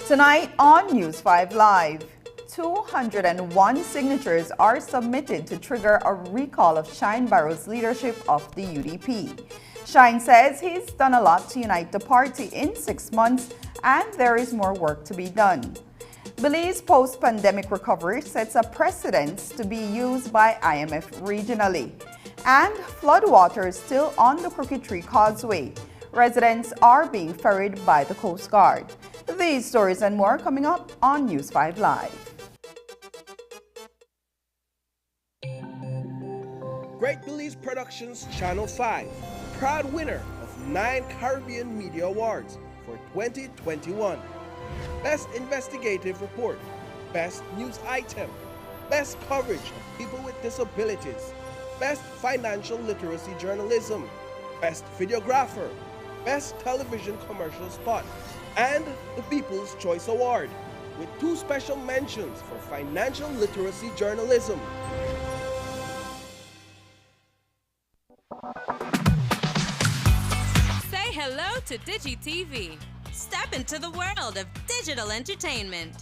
Tonight on News 5 Live, 201 signatures are submitted to trigger a recall of Shine Barrow's leadership of the UDP. Shine says he's done a lot to unite the party in 6 months and there is more work to be done. Belize post-pandemic recovery sets a precedent to be used by IMF regionally. And floodwaters still on the Crooked Tree Causeway. Residents are being ferried by the Coast Guard. These stories and more coming up on News 5 Live. Great Belize Productions Channel 5, proud winner of 9 Caribbean Media Awards for 2021. Best Investigative Report, Best News Item, Best Coverage of People with Disabilities, Best Financial Literacy Journalism, Best Videographer, Best Television Commercial Spot, and the People's Choice Award, with 2 special mentions for financial literacy journalism. Say hello to DigiTV. Step into the world of digital entertainment.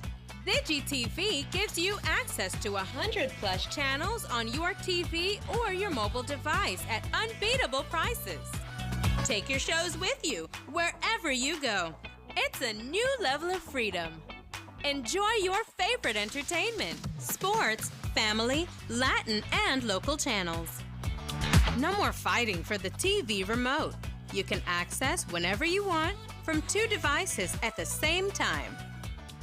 DigiTV gives you access to 100+ channels on your TV or your mobile device at unbeatable prices. Take your shows with you wherever you go. It's a new level of freedom. Enjoy your favorite entertainment, sports, family, Latin, and local channels. No more fighting for the TV remote. You can access whenever you want from 2 devices at the same time.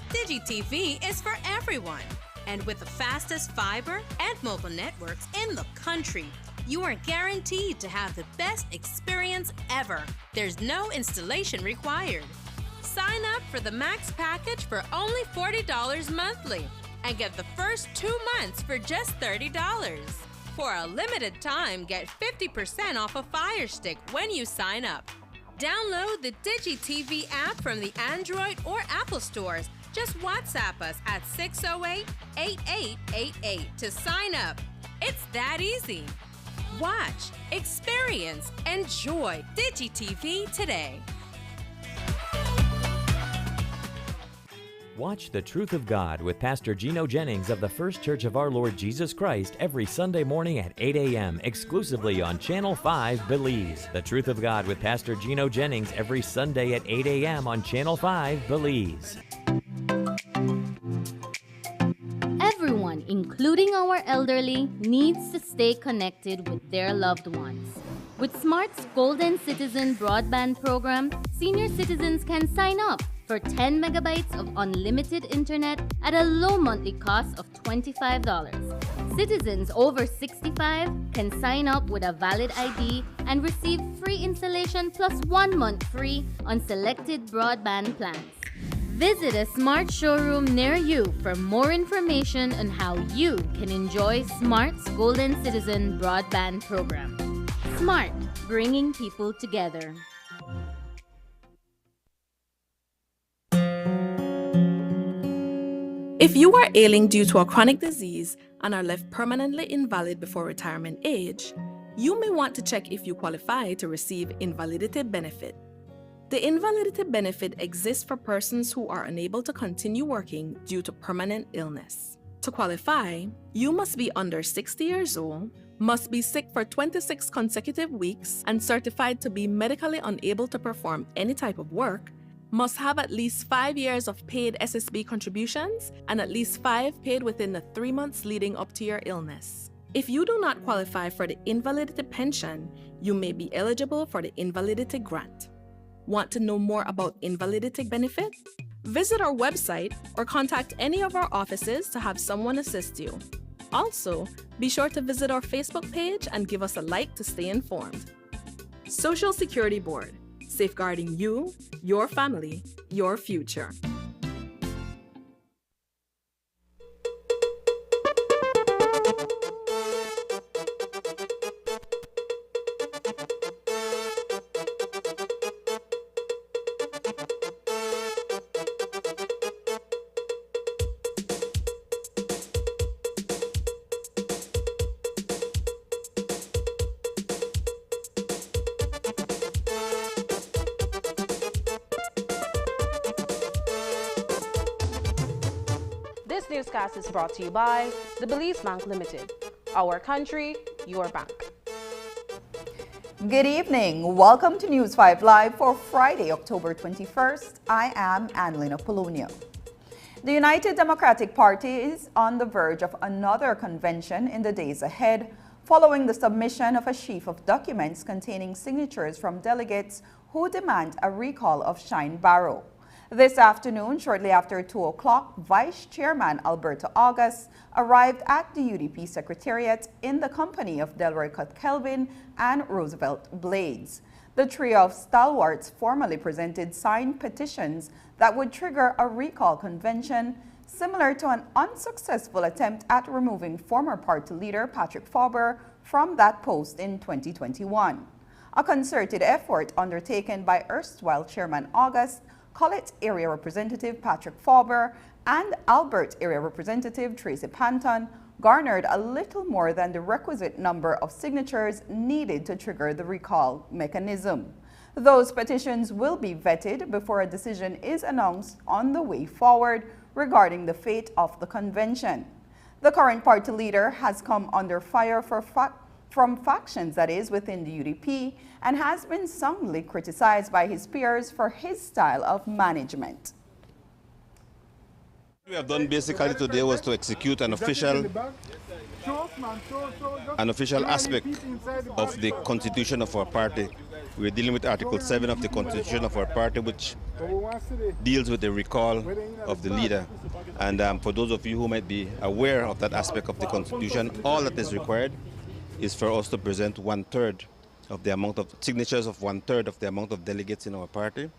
DigiTV is for everyone. And with the fastest fiber and mobile networks in the country, you are guaranteed to have the best experience ever. There's no installation required. Sign up for the Max package for only $40 monthly and get the first 2 months for just $30. For a limited time, get 50% off a Fire Stick when you sign up. Download the DigiTV app from the Android or Apple stores. Just WhatsApp us at 608-8888 to sign up. It's that easy. Watch, experience, enjoy DigiTV today. Watch The Truth of God with Pastor Gino Jennings of the First Church of Our Lord Jesus Christ every Sunday morning at 8 a.m. exclusively on Channel 5 Belize. The Truth of God with Pastor Gino Jennings every Sunday at 8 a.m. on Channel 5 Belize. Everyone, including our elderly, needs to stay connected with their loved ones. With Smart's Golden Citizen broadband program, senior citizens can sign up for 10 megabytes of unlimited internet at a low monthly cost of $25. Citizens over 65 can sign up with a valid ID and receive free installation plus 1 month free on selected broadband plans. Visit a Smart showroom near you for more information on how you can enjoy Smart's Golden Citizen broadband program. Smart, bringing people together. If you are ailing due to a chronic disease and are left permanently invalid before retirement age, you may want to check if you qualify to receive invalidity benefit. The invalidity benefit exists for persons who are unable to continue working due to permanent illness. To qualify, you must be under 60 years old, must be sick for 26 consecutive weeks and certified to be medically unable to perform any type of work, must have at least 5 years of paid SSB contributions and at least 5 paid within the 3 months leading up to your illness. If you do not qualify for the invalidity pension, you may be eligible for the invalidity grant. Want to know more about invalidity benefit? Visit our website or contact any of our offices to have someone assist you. Also, be sure to visit our Facebook page and give us a like to stay informed. Social Security Board, safeguarding you, your family, your future. newscast is brought to you by the Belize Bank Limited. Our country, your bank. Good evening. Welcome to News 5 Live for Friday, October 21st. I am Annalena Polonio. The United Democratic Party is on the verge of another convention in the days ahead, following the submission of a sheaf of documents containing signatures from delegates who demand a recall of Shine Barrow. This afternoon, shortly after 2 o'clock, Vice Chairman Alberto August arrived at the UDP Secretariat in the company of Delroy Kelvin and Roosevelt Blades. The trio of stalwarts formally presented signed petitions that would trigger a recall convention, similar to an unsuccessful attempt at removing former party leader Patrick Faber from that post in 2021. A concerted effort undertaken by erstwhile Chairman August, Collett Area Representative Patrick Faber, and Albert Area Representative Tracy Panton garnered a little more than the requisite number of signatures needed to trigger the recall mechanism. Those petitions will be vetted before a decision is announced on the way forward regarding the fate of the convention. The current party leader has come under fire from factions, that is, within the UDP, and has been soundly criticized by his peers for his style of management. What we have done basically today was to execute an official aspect of the constitution of our party. We're dealing with Article 7 of the constitution of our party, which deals with the recall of the leader. And for those of you who might be aware of that aspect of the constitution, all that is required is for us to present 1/3 of the amount of signatures of 1/3 of the amount of delegates in our party.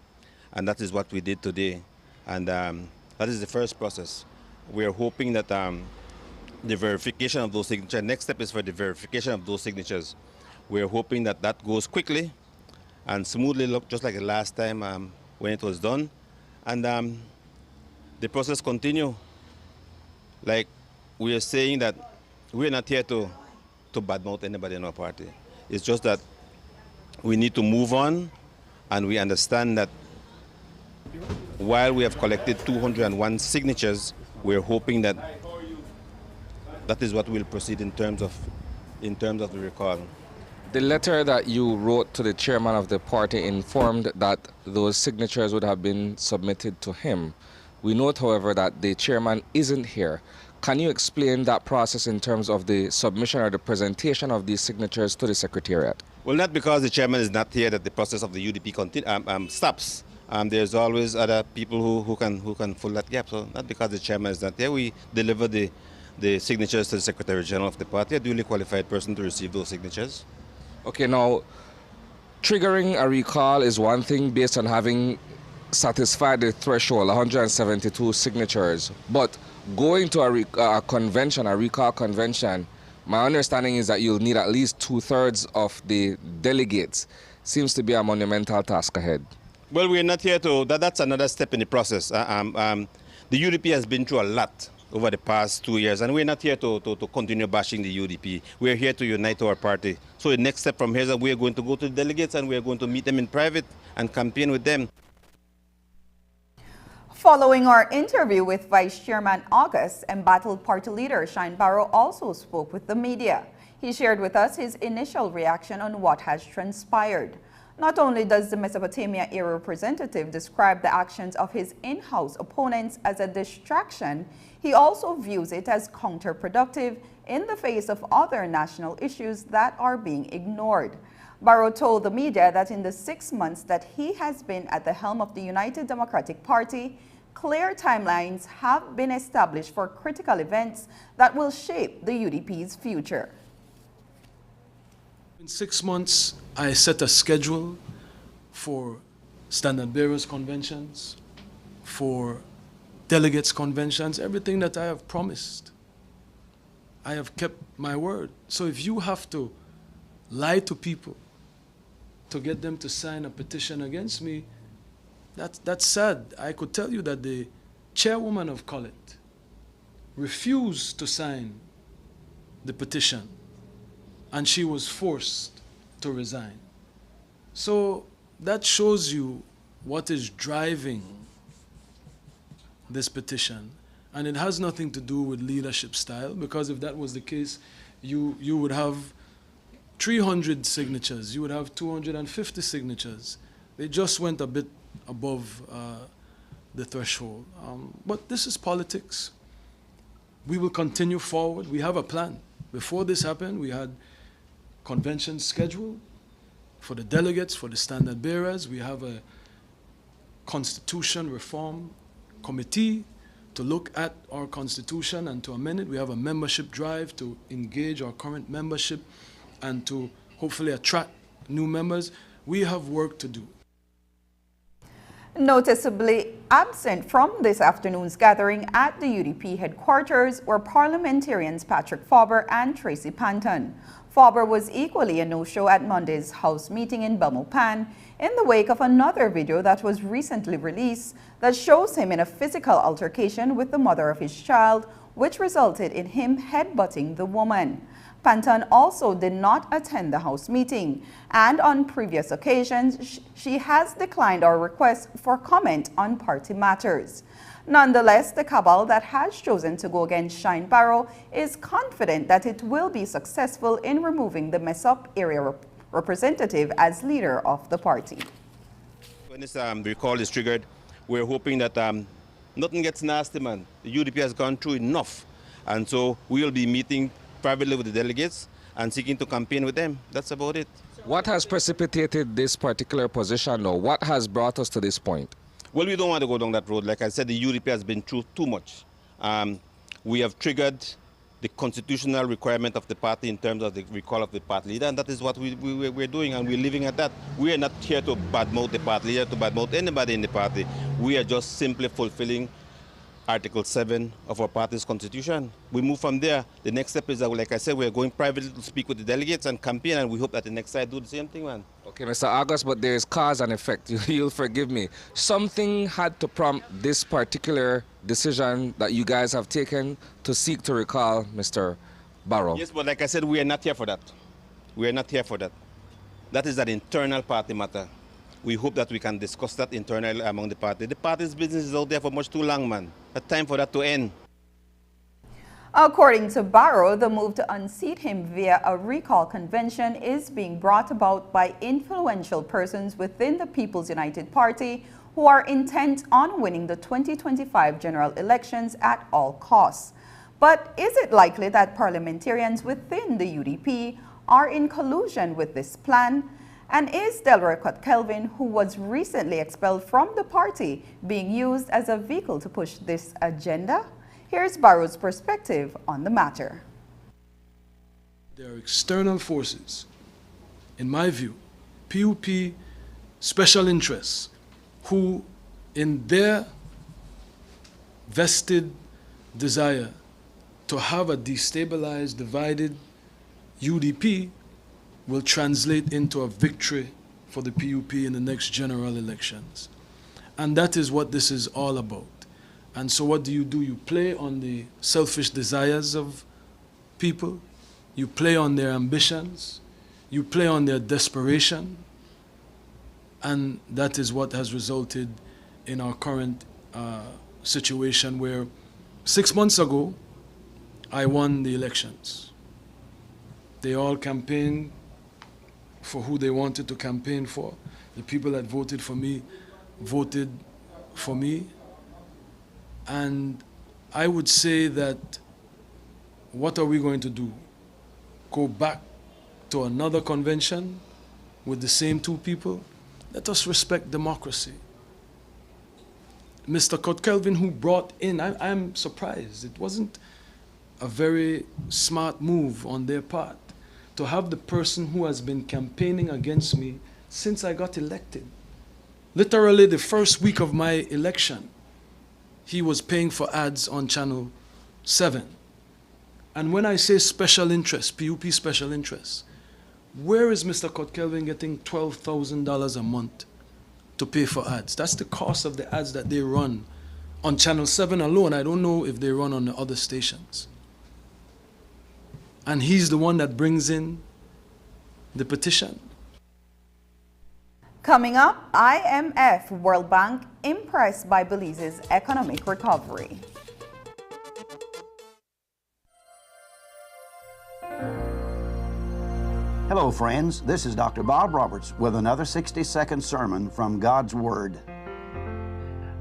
And that is what we did today. And that is the first process. We are hoping that the verification of those signatures, next step is for the verification of those signatures. We are hoping that that goes quickly and smoothly, just like the last time when it was done. And the process continue. Like we are saying that we are not here to badmouth anybody in our party. It's just that we need to move on, and we understand that while we have collected 201 signatures, we're hoping that that is what will proceed in terms of the recall. The letter that you wrote to the chairman of the party informed that those signatures would have been submitted to him. We note, however, that the chairman isn't here. Can you explain that process in terms of the submission or the presentation of these signatures to the Secretariat? Well, not because the chairman is not here that the process of the UDP stops. There's always other people who can fill that gap. So not because the chairman is not here, we deliver the signatures to the Secretary General of the party, a duly qualified person to receive those signatures. Okay, now, triggering a recall is one thing based on having satisfied the threshold, 172 signatures. But going to a convention, a recall convention, my understanding is that you'll need at least 2/3 of the delegates. Seems to be a monumental task ahead. Well, we're not here to, that's another step in the process. The UDP has been through a lot over the past 2 years, and we're not here to continue bashing the UDP. We're here to unite our party. So the next step from here is that we're going to go to the delegates and we're going to meet them in private and campaign with them. Following our interview with Vice Chairman August, embattled party leader Shine Barrow also spoke with the media. He shared with us his initial reaction on what has transpired. Not only does the Mesopotamia area representative describe the actions of his in-house opponents as a distraction, he also views it as counterproductive in the face of other national issues that are being ignored. Barrow told the media that in the 6 months that he has been at the helm of the United Democratic Party, clear timelines have been established for critical events that will shape the UDP's future. In 6 months, I set a schedule for standard bearers conventions, for delegates conventions, everything that I have promised. I have kept my word. So if you have to lie to people to get them to sign a petition against me, that's sad. I could tell you that the chairwoman of Collett refused to sign the petition, and she was forced to resign. So that shows you what is driving this petition. And it has nothing to do with leadership style, because if that was the case, you would have 300 signatures, you would have 250 signatures. They just went a bit above the threshold. But this is politics. We will continue forward. We have a plan. Before this happened, we had conventions scheduled for the delegates, for the standard bearers. We have a constitution reform committee to look at our constitution and to amend it. We have a membership drive to engage our current membership and to hopefully attract new members. We have work to do. Noticeably absent from this afternoon's gathering at the UDP headquarters were parliamentarians Patrick Faber and Tracy Panton. Faber was equally a no-show at Monday's House meeting in Belmopan in the wake of another video that was recently released that shows him in a physical altercation with the mother of his child, which resulted in him headbutting the woman. Panton also did not attend the House meeting, and on previous occasions, she has declined our request for comment on party matters. Nonetheless, the cabal that has chosen to go against Shine Barrow is confident that it will be successful in removing the mess-up area representative as leader of the party. When this recall is triggered, we're hoping that nothing gets nasty, man. The UDP has gone through enough, and so we'll be meeting privately with the delegates and seeking to campaign with them. That's about it. What has precipitated this particular position, or what has brought us to this point? Well, we don't want to go down that road. Like I said, the UDP has been through too much. We have triggered the constitutional requirement of the party in terms of the recall of the party leader, and that is what we're doing, and we're living at that. We are not here to badmouth the party leader, to badmouth anybody in the party. We are just simply fulfilling Article 7 of our party's constitution. We move from there. The next step is that, like I said, we're going privately to speak with the delegates and campaign, and we hope that the next side do the same thing, man. Okay, Mr. August, but there is cause and effect. You'll forgive me. Something had to prompt this particular decision that you guys have taken to seek to recall Mr. Barrow. Yes, but like I said, we are not here for that. We are not here for that. That is an internal party matter. We hope that we can discuss that internally among the party. The party's business is out there for much too long, man. It's time for that to end. According to Barrow, the move to unseat him via a recall convention is being brought about by influential persons within the People's United Party who are intent on winning the 2025 general elections at all costs. But is it likely that parliamentarians within the UDP are in collusion with this plan? And is Delroy Cott-Kelvin, who was recently expelled from the party, being used as a vehicle to push this agenda? Here's Barrow's perspective on the matter. There are external forces, in my view, PUP special interests, who in their vested desire to have a destabilized, divided UDP will translate into a victory for the PUP in the next general elections. And that is what this is all about. And so what do? You play on the selfish desires of people, you play on their ambitions, you play on their desperation, and that is what has resulted in our current situation where 6 months ago, I won the elections. They all campaigned for who they wanted to campaign for. The people that voted for me voted for me. And I would say that, what are we going to do? Go back to another convention with the same two people? Let us respect democracy. Mr. Cott-Kelvin, who brought in, I'm surprised. It wasn't a very smart move on their part to have the person who has been campaigning against me since I got elected. Literally the first week of my election, he was paying for ads on Channel 7. And when I say special interest, PUP special interest, where is Mr. Cott-Kelvin getting $12,000 a month to pay for ads? That's the cost of the ads that they run on Channel 7 alone. I don't know if they run on the other stations. And he's the one that brings in the petition. Coming up, IMF, World Bank impressed by Belize's economic recovery. Hello, friends. This is Dr. Bob Roberts with another 60-second sermon from God's Word.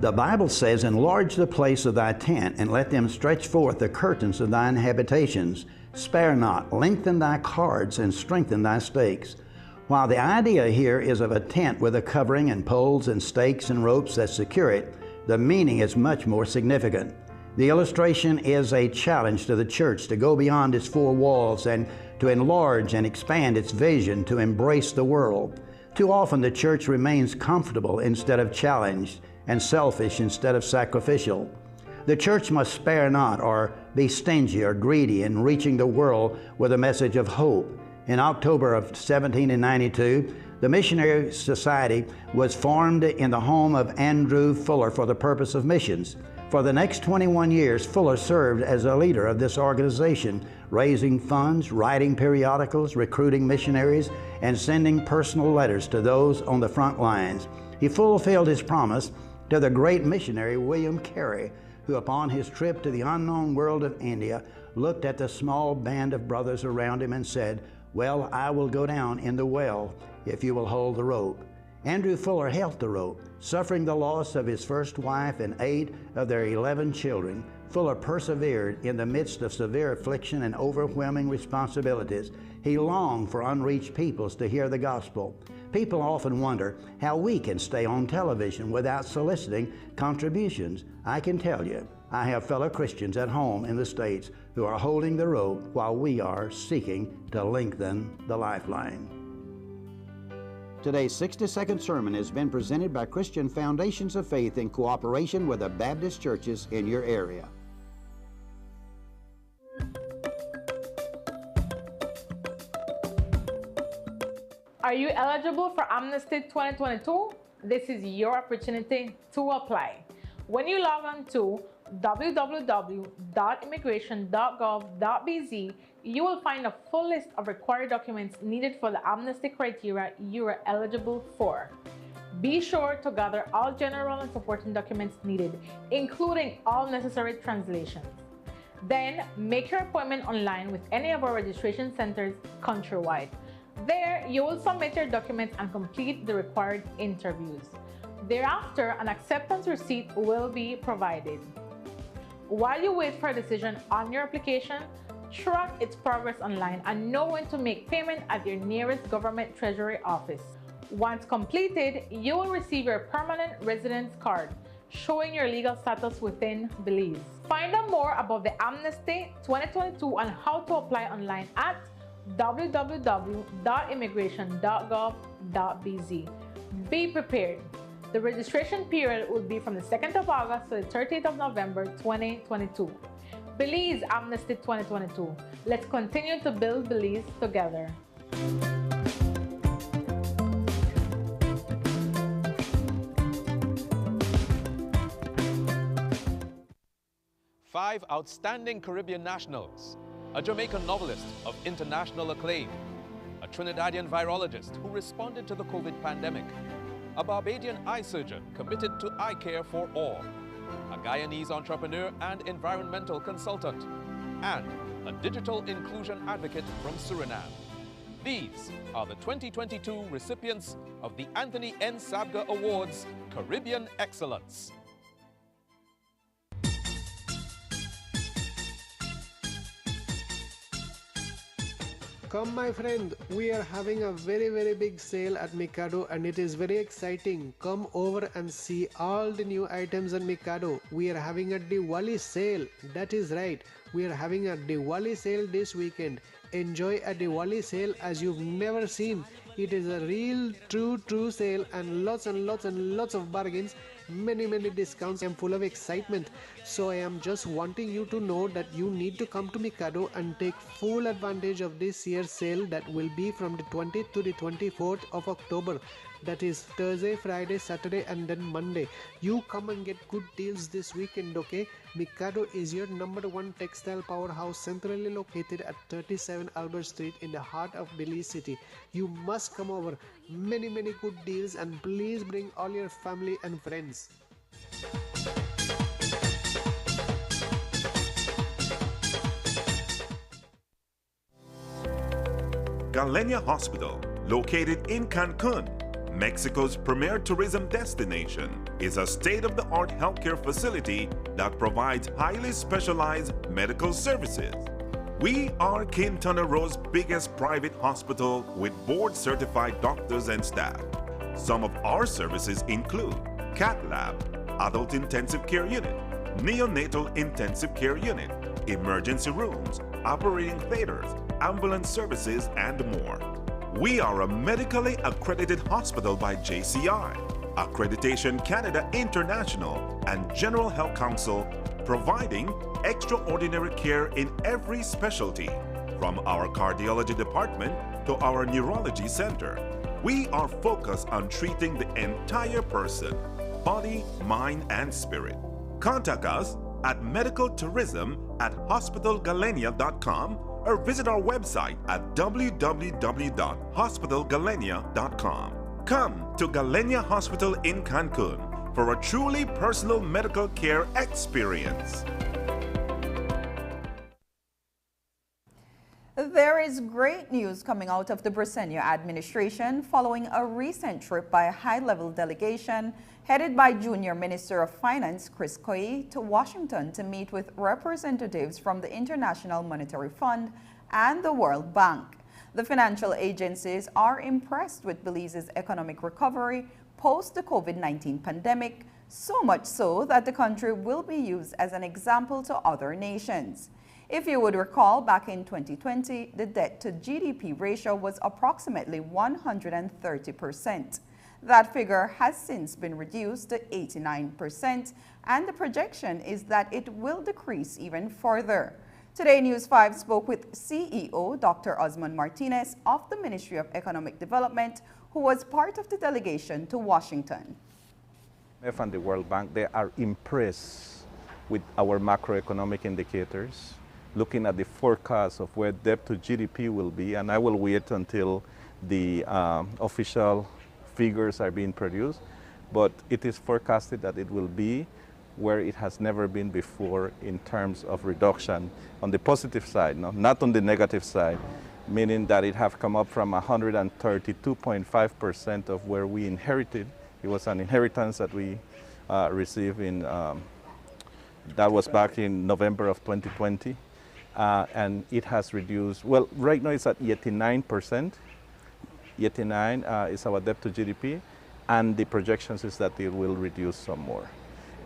The Bible says, "Enlarge the place of thy tent, and let them stretch forth the curtains of thine habitations. Spare not, lengthen thy cords, and strengthen thy stakes." While the idea here is of a tent with a covering and poles and stakes and ropes that secure it, the meaning is much more significant. The illustration is a challenge to the church to go beyond its four walls and to enlarge and expand its vision to embrace the world. Too often the church remains comfortable instead of challenged, and selfish instead of sacrificial. The church must spare not or be stingy or greedy in reaching the world with a message of hope. In October of 1792, the Missionary Society was formed in the home of Andrew Fuller for the purpose of missions. For the next 21 years, Fuller served as a leader of this organization, raising funds, writing periodicals, recruiting missionaries, and sending personal letters to those on the front lines. He fulfilled his promise to the great missionary William Carey, who upon his trip to the unknown world of India looked at the small band of brothers around him and said, "Well, I will go down in the well if you will hold the rope." Andrew Fuller held the rope. Suffering the loss of his first wife and 8 of their 11 children, Fuller persevered in the midst of severe affliction and overwhelming responsibilities. He longed for unreached peoples to hear the gospel. People often wonder how we can stay on television without soliciting contributions. I can tell you, I have fellow Christians at home in the States who are holding the rope while we are seeking to lengthen the lifeline. Today's 60-second sermon has been presented by Christian Foundations of Faith in cooperation with the Baptist churches in your area. Are you eligible for Amnesty 2022? This is your opportunity to apply. When you log on to www.immigration.gov.bz, you will find a full list of required documents needed for the amnesty criteria you are eligible for. Be sure to gather all general and supporting documents needed, including all necessary translations. Then, make your appointment online with any of our registration centers countrywide. There, you will submit your documents and complete the required interviews. Thereafter, an acceptance receipt will be provided. While you wait for a decision on your application, track its progress online and know when to make payment at your nearest government treasury office. Once completed, you will receive your permanent residence card, showing your legal status within Belize. Find out more about the Amnesty 2022 and how to apply online at www.immigration.gov.bz. Be prepared. The registration period will be from the 2nd of August to the 30th of November 2022. Belize Amnesty 2022. Let's continue to build Belize together. 5 outstanding Caribbean nationals, a Jamaican novelist of international acclaim, a Trinidadian virologist who responded to the COVID pandemic, a Barbadian eye surgeon committed to eye care for all, a Guyanese entrepreneur and environmental consultant, and a digital inclusion advocate from Suriname. These are the 2022 recipients of the Anthony N. Sabga Awards Caribbean Excellence. Come my friend, we are having a very big sale at Mikado and it is very exciting. Come over and see all the new items at Mikado. We are having a Diwali sale. That is right. We are having a Diwali sale this weekend. Enjoy a Diwali sale as you've never seen. It is a real true sale and lots of bargains. Many discounts. I am full of excitement. So I am just wanting you to know that you need to come to Mikado and take full advantage of this year's sale that will be from the 20th to the 24th of October. That is Thursday, Friday, Saturday and then Monday. You come and get good deals this weekend, okay? Mikado is your #1 textile powerhouse centrally located at 37 Albert Street in the heart of Belize City. You must come over. Many good deals and please bring all your family and friends. Galenia Hospital, located in Cancun, Mexico's premier tourism destination, is a state-of-the-art healthcare facility that provides highly specialized medical services. We are Quintana Roo's biggest private hospital with board-certified doctors and staff. Some of our services include Cath Lab, Adult Intensive Care Unit, Neonatal Intensive Care Unit, emergency rooms, operating theaters, ambulance services, and more. We are a medically accredited hospital by JCI, Accreditation Canada International, and General Health Council, providing extraordinary care in every specialty, from our cardiology department to our neurology center. We are focused on treating the entire person, body, mind, and spirit. Contact us at medicaltourism@hospitalgalenia.com or visit our website at www.hospitalgalenia.com. Come to Galenia Hospital in Cancun for a truly personal medical care experience. There is great news coming out of the Briceño administration following a recent trip by a high-level delegation headed by Junior Minister of Finance Chris Coye to Washington to meet with representatives from the International Monetary Fund and the World Bank. The financial agencies are impressed with Belize's economic recovery post the COVID-19 pandemic, so much so that the country will be used as an example to other nations. If you would recall, back in 2020, the debt-to-GDP ratio was approximately 130%. That figure has since been reduced to 89%, and the projection is that it will decrease even further. Today, News 5 spoke with CEO Dr. Osmond Martinez of the Ministry of Economic Development, who was part of the delegation to Washington. IMF and the World Bank, they are impressed with our macroeconomic indicators, looking at the forecast of where debt to GDP will be, and I will wait until the official figures are being produced, but it is forecasted that it will be where it has never been before in terms of reduction on the positive side, not on the negative side, meaning that it have come up from 132.5% of where we inherited. It was an inheritance that we received in, that was back in November of 2020. And it has reduced, well, right now it's at 89%. 89 is our debt to GDP, and the projections is that it will reduce some more.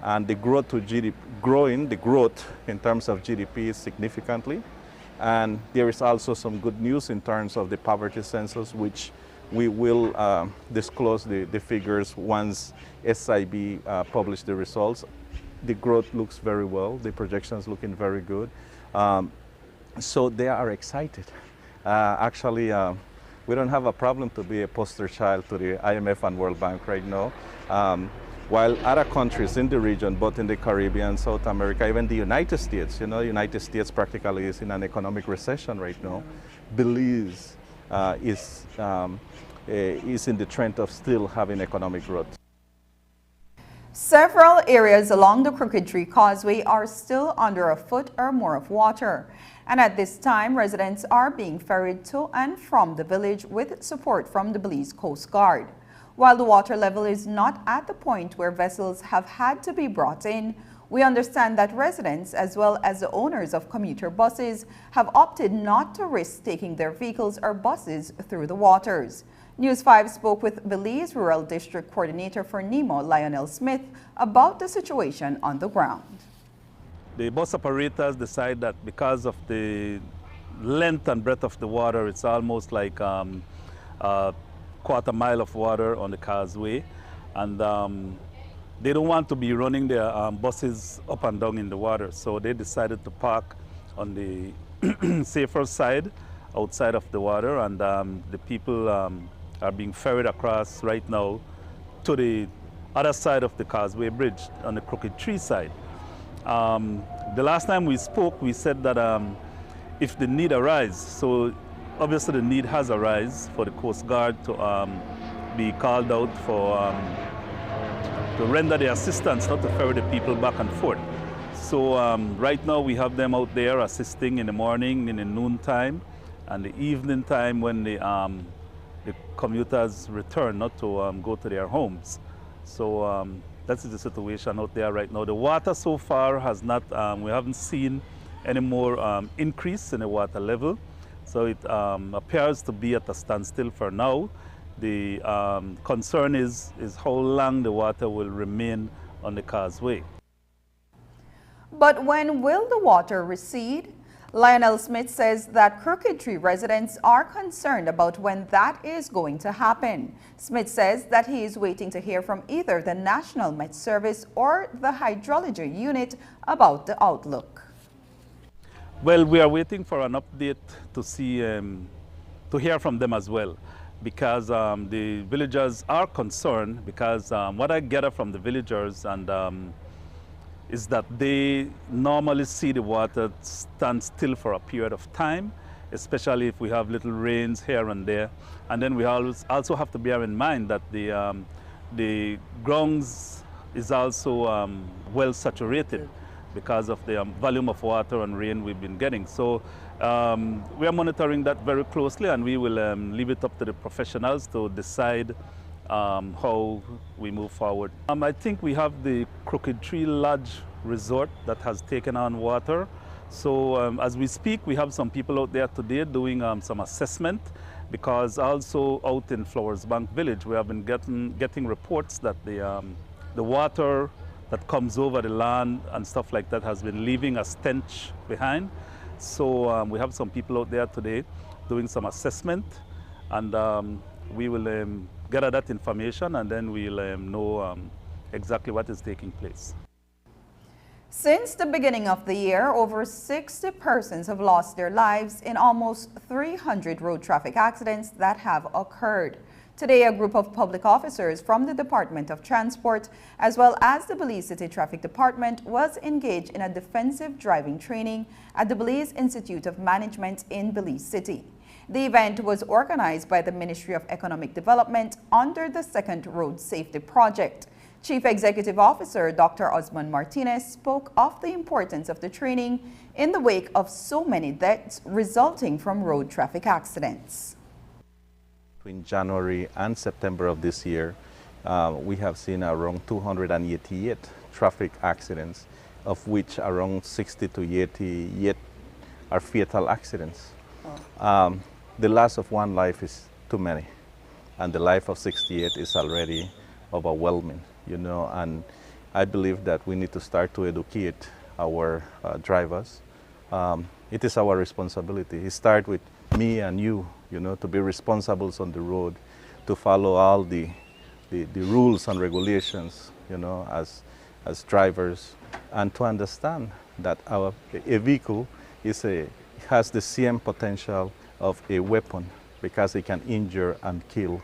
And the growth to GDP, the growth in terms of GDP is significantly. And there is also some good news in terms of the poverty census, which we will disclose the figures once SIB publish the results. The growth looks very well, the projections looking very good. So they are excited. Actually, we don't have a problem to be a poster child to the IMF and World Bank right now. While other countries in the region, both in the Caribbean, South America, even the United States, you know, the United States practically is in an economic recession right now. Belize is in the trend of still having economic growth. Several areas along the Crooked Tree Causeway are still under a foot or more of water. And at this time, residents are being ferried to and from the village with support from the Belize Coast Guard. While the water level is not at the point where vessels have had to be brought in, we understand that residents, as well as the owners of commuter buses, have opted not to risk taking their vehicles or buses through the waters. News 5 spoke with Belize Rural District Coordinator for NEMO, Lionel Smith, about the situation on the ground. The bus operators decide that because of the length and breadth of the water, it's almost like a quarter mile of water on the causeway, and they don't want to be running their buses up and down in the water, so they decided to park on the safer side, outside of the water, and the people are being ferried across right now to the other side of the Causeway Bridge on the Crooked Tree side. The last time we spoke, we said that if the need arises, so obviously the need has arisen for the Coast Guard to be called out for to render the assistance, not to ferry the people back and forth. So right now we have them out there assisting in the morning, in the noon time, and the evening time when the commuters return, not to go to their homes. So that's the situation out there right now. The water so far has not, we haven't seen any more increase in the water level. So it appears to be at a standstill for now. The concern is how long the water will remain on the causeway. But when will the water recede? Lionel Smith says that Crooked Tree residents are concerned about when that is going to happen. Smith says that he is waiting to hear from either the National Met Service or the Hydrology Unit about the outlook. Well, we are waiting for an update to see, to hear from them as well, because the villagers are concerned, because what I gather from the villagers and is that they normally see the water stand still for a period of time, especially if we have little rains here and there. And then we also have to bear in mind that the grounds is also well saturated because of the volume of water and rain we've been getting. So we are monitoring that very closely, and we will leave it up to the professionals to decide how we move forward. I think we have the Crooked Tree Lodge Resort that has taken on water. So as we speak, we have some people out there today doing some assessment, because also out in Flowers Bank Village, we have been getting reports that the water that comes over the land and stuff like that has been leaving a stench behind. So we have some people out there today doing some assessment, and we will gather that information, and then we'll know exactly what is taking place. Since the beginning of the year, over 60 persons have lost their lives in almost 300 road traffic accidents that have occurred. Today, a group of public officers from the Department of Transport, as well as the Belize City Traffic Department, was engaged in a defensive driving training at the Belize Institute of Management in Belize City. The event was organized by the Ministry of Economic Development under the Second Road Safety Project. Chief Executive Officer Dr. Osmond Martinez spoke of the importance of the training in the wake of so many deaths resulting from road traffic accidents. Between January and September of this year, we have seen around 288 traffic accidents, of which around 60 to 88 are fatal accidents. The loss of one life is too many, and the life of 68 is already overwhelming, you know, and I believe that we need to start to educate our drivers. It is our responsibility. It starts with me and you, you know, to be responsible on the road, to follow all the rules and regulations, you know, as drivers, and to understand that a vehicle has the same potential of a weapon, because it can injure and kill.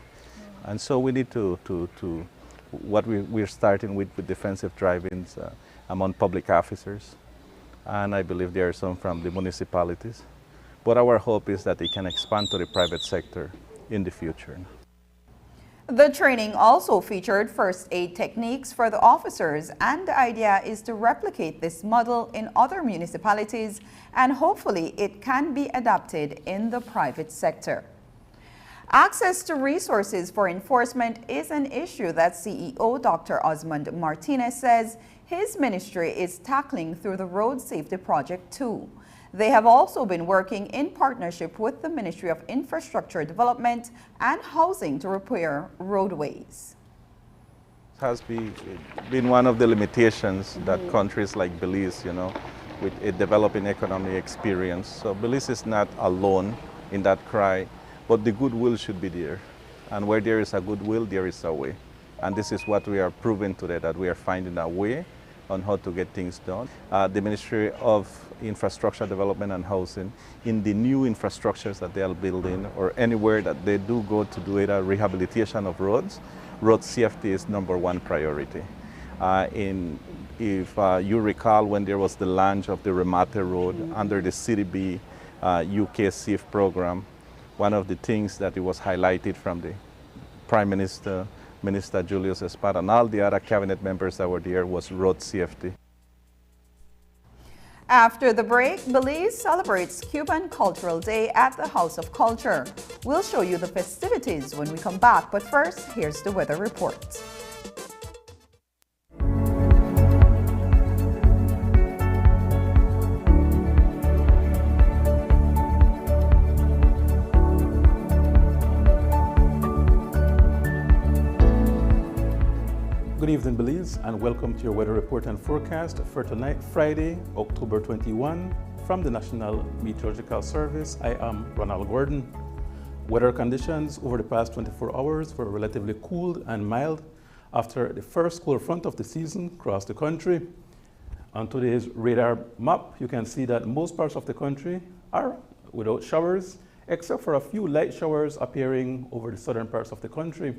And so we need to what we're starting with defensive driving among public officers, and I believe there are some from the municipalities. But our hope is that it can expand to the private sector in the future. The training also featured first aid techniques for the officers, and the idea is to replicate this model in other municipalities, and hopefully it can be adapted in the private sector. Access to resources for enforcement is an issue that CEO Dr. Osmond Martinez says his ministry is tackling through the Road Safety Project too. They have also been working in partnership with the Ministry of Infrastructure Development and Housing to repair roadways. It has been one of the limitations that countries like Belize, you know, with a developing economic experience. So Belize is not alone in that cry, but the goodwill should be there. And where there is a goodwill, there is a way. And this is what we are proving today, that we are finding a way on how to get things done. The Ministry of Infrastructure Development and Housing, in the new infrastructures that they are building, or anywhere that they do go to do a rehabilitation of roads, road safety is #1 priority. If you recall, when there was the launch of the Remate Road under the CDB UK SAFE program, one of the things that it was highlighted from the Prime Minister, Minister Julius Espada, and all the other cabinet members that were there was road safety. After the break, Belize celebrates Cuban Cultural Day at the House of Culture. We'll show you the festivities when we come back, but first, here's the weather report. Good evening, Belize, and welcome to your weather report and forecast for tonight, Friday, October 21. From the National Meteorological Service, I am Ronald Gordon. Weather conditions over the past 24 hours were relatively cool and mild after the first cold front of the season crossed the country. On today's radar map, you can see that most parts of the country are without showers, except for a few light showers appearing over the southern parts of the country.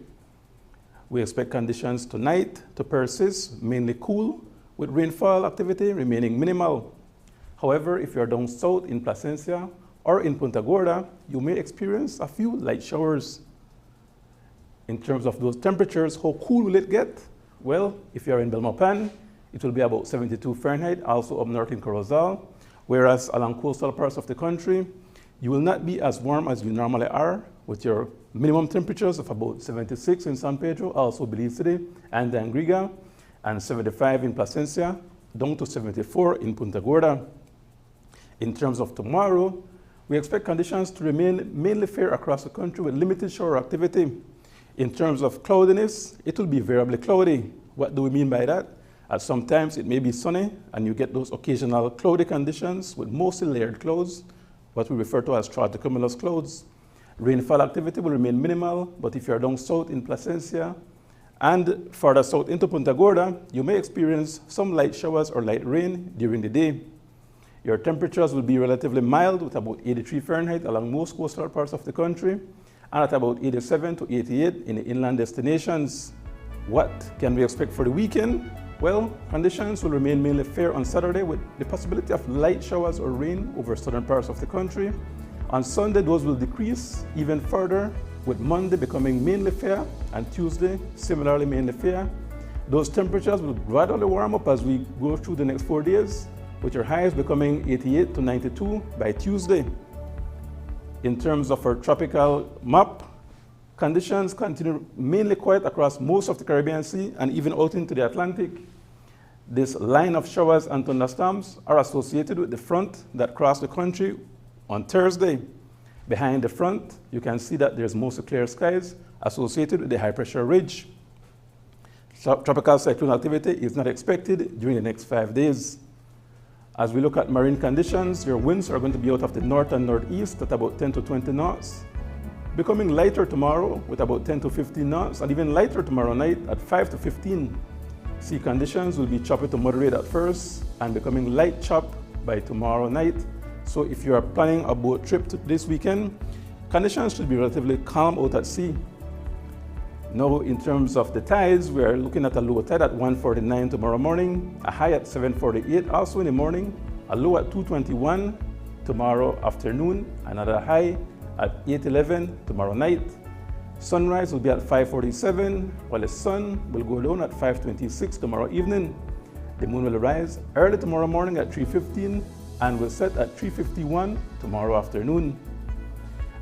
We expect conditions tonight to persist, mainly cool, with rainfall activity remaining minimal. However, if you're down south in Placencia or in Punta Gorda, you may experience a few light showers. In terms of those temperatures, how cool will it get? Well, if you're in Belmopan, it will be about 72 Fahrenheit, also up north in Corozal, whereas along coastal parts of the country, you will not be as warm as you normally are, with your minimum temperatures of about 76 in San Pedro, also Belize City and Dangriga, and 75 in Placencia, down to 74 in Punta Gorda. In terms of tomorrow, we expect conditions to remain mainly fair across the country with limited shower activity. In terms of cloudiness, it will be variably cloudy. What do we mean by that? Sometimes it may be sunny, and you get those occasional cloudy conditions with mostly layered clouds, what we refer to as stratocumulus clouds. Rainfall activity will remain minimal, but if you're down south in Placencia and further south into Punta Gorda, you may experience some light showers or light rain during the day. Your temperatures will be relatively mild with about 83 Fahrenheit along most coastal parts of the country and at about 87 to 88 in the inland destinations. What can we expect for the weekend? Well, conditions will remain mainly fair on Saturday with the possibility of light showers or rain over southern parts of the country. On Sunday, those will decrease even further, with Monday becoming mainly fair and Tuesday similarly mainly fair. Those temperatures will gradually warm up as we go through the next 4 days, with your highs becoming 88 to 92 by Tuesday. In terms of our tropical map, conditions continue mainly quiet across most of the Caribbean Sea and even out into the Atlantic. This line of showers and thunderstorms are associated with the front that crossed the country on Thursday. Behind the front, you can see that there's mostly clear skies associated with the high pressure ridge. Tropical cyclone activity is not expected during the next 5 days. As we look at marine conditions, your winds are going to be out of the north and northeast at about 10 to 20 knots, becoming lighter tomorrow with about 10 to 15 knots, and even lighter tomorrow night at 5 to 15. Sea conditions will be choppy to moderate at first and becoming light chop by tomorrow night. So if you are planning a boat trip this weekend, conditions should be relatively calm out at sea. Now, in terms of the tides, we are looking at a low tide at 1:49 tomorrow morning, a high at 7:48 also in the morning, a low at 2:21 tomorrow afternoon, another high at 8:11 tomorrow night. Sunrise will be at 5:47, while the sun will go down at 5:26 tomorrow evening. The moon will rise early tomorrow morning at 3:15 and will set at 3:51 tomorrow afternoon.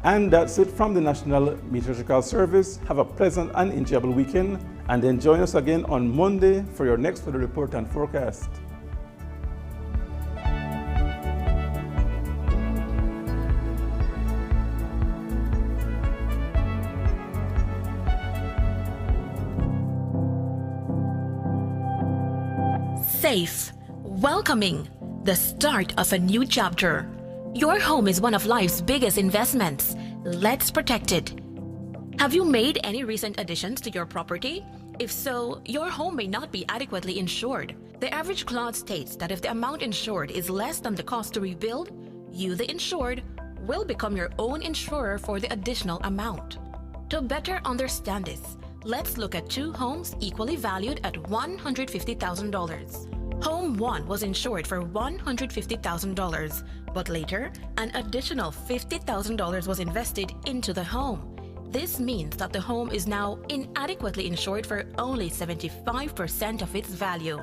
And that's it from the National Meteorological Service. Have a pleasant and enjoyable weekend, and then join us again on Monday for your next weather report and forecast. Safe, welcoming, the start of a new chapter. Your home is one of life's biggest investments. Let's protect it. Have you made any recent additions to your property? If so, your home may not be adequately insured. The average clause states that if the amount insured is less than the cost to rebuild, you, the insured, will become your own insurer for the additional amount. To better understand this, let's look at two homes equally valued at $150,000. Home 1 was insured for $150,000, but later, an additional $50,000 was invested into the home. This means that the home is now inadequately insured for only 75% of its value.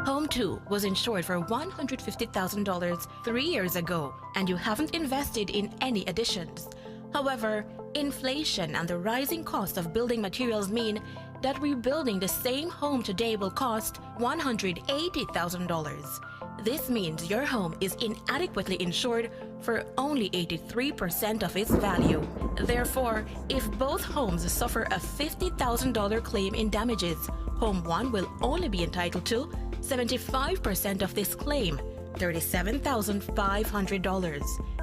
Home too was insured for $150,000 3 years ago, and you haven't invested in any additions. However, inflation and the rising cost of building materials mean that rebuilding the same home today will cost $180,000. This means your home is inadequately insured for only 83% of its value. Therefore, if both homes suffer a $50,000 claim in damages, Home 1 will only be entitled to 75% of this claim, $37,500,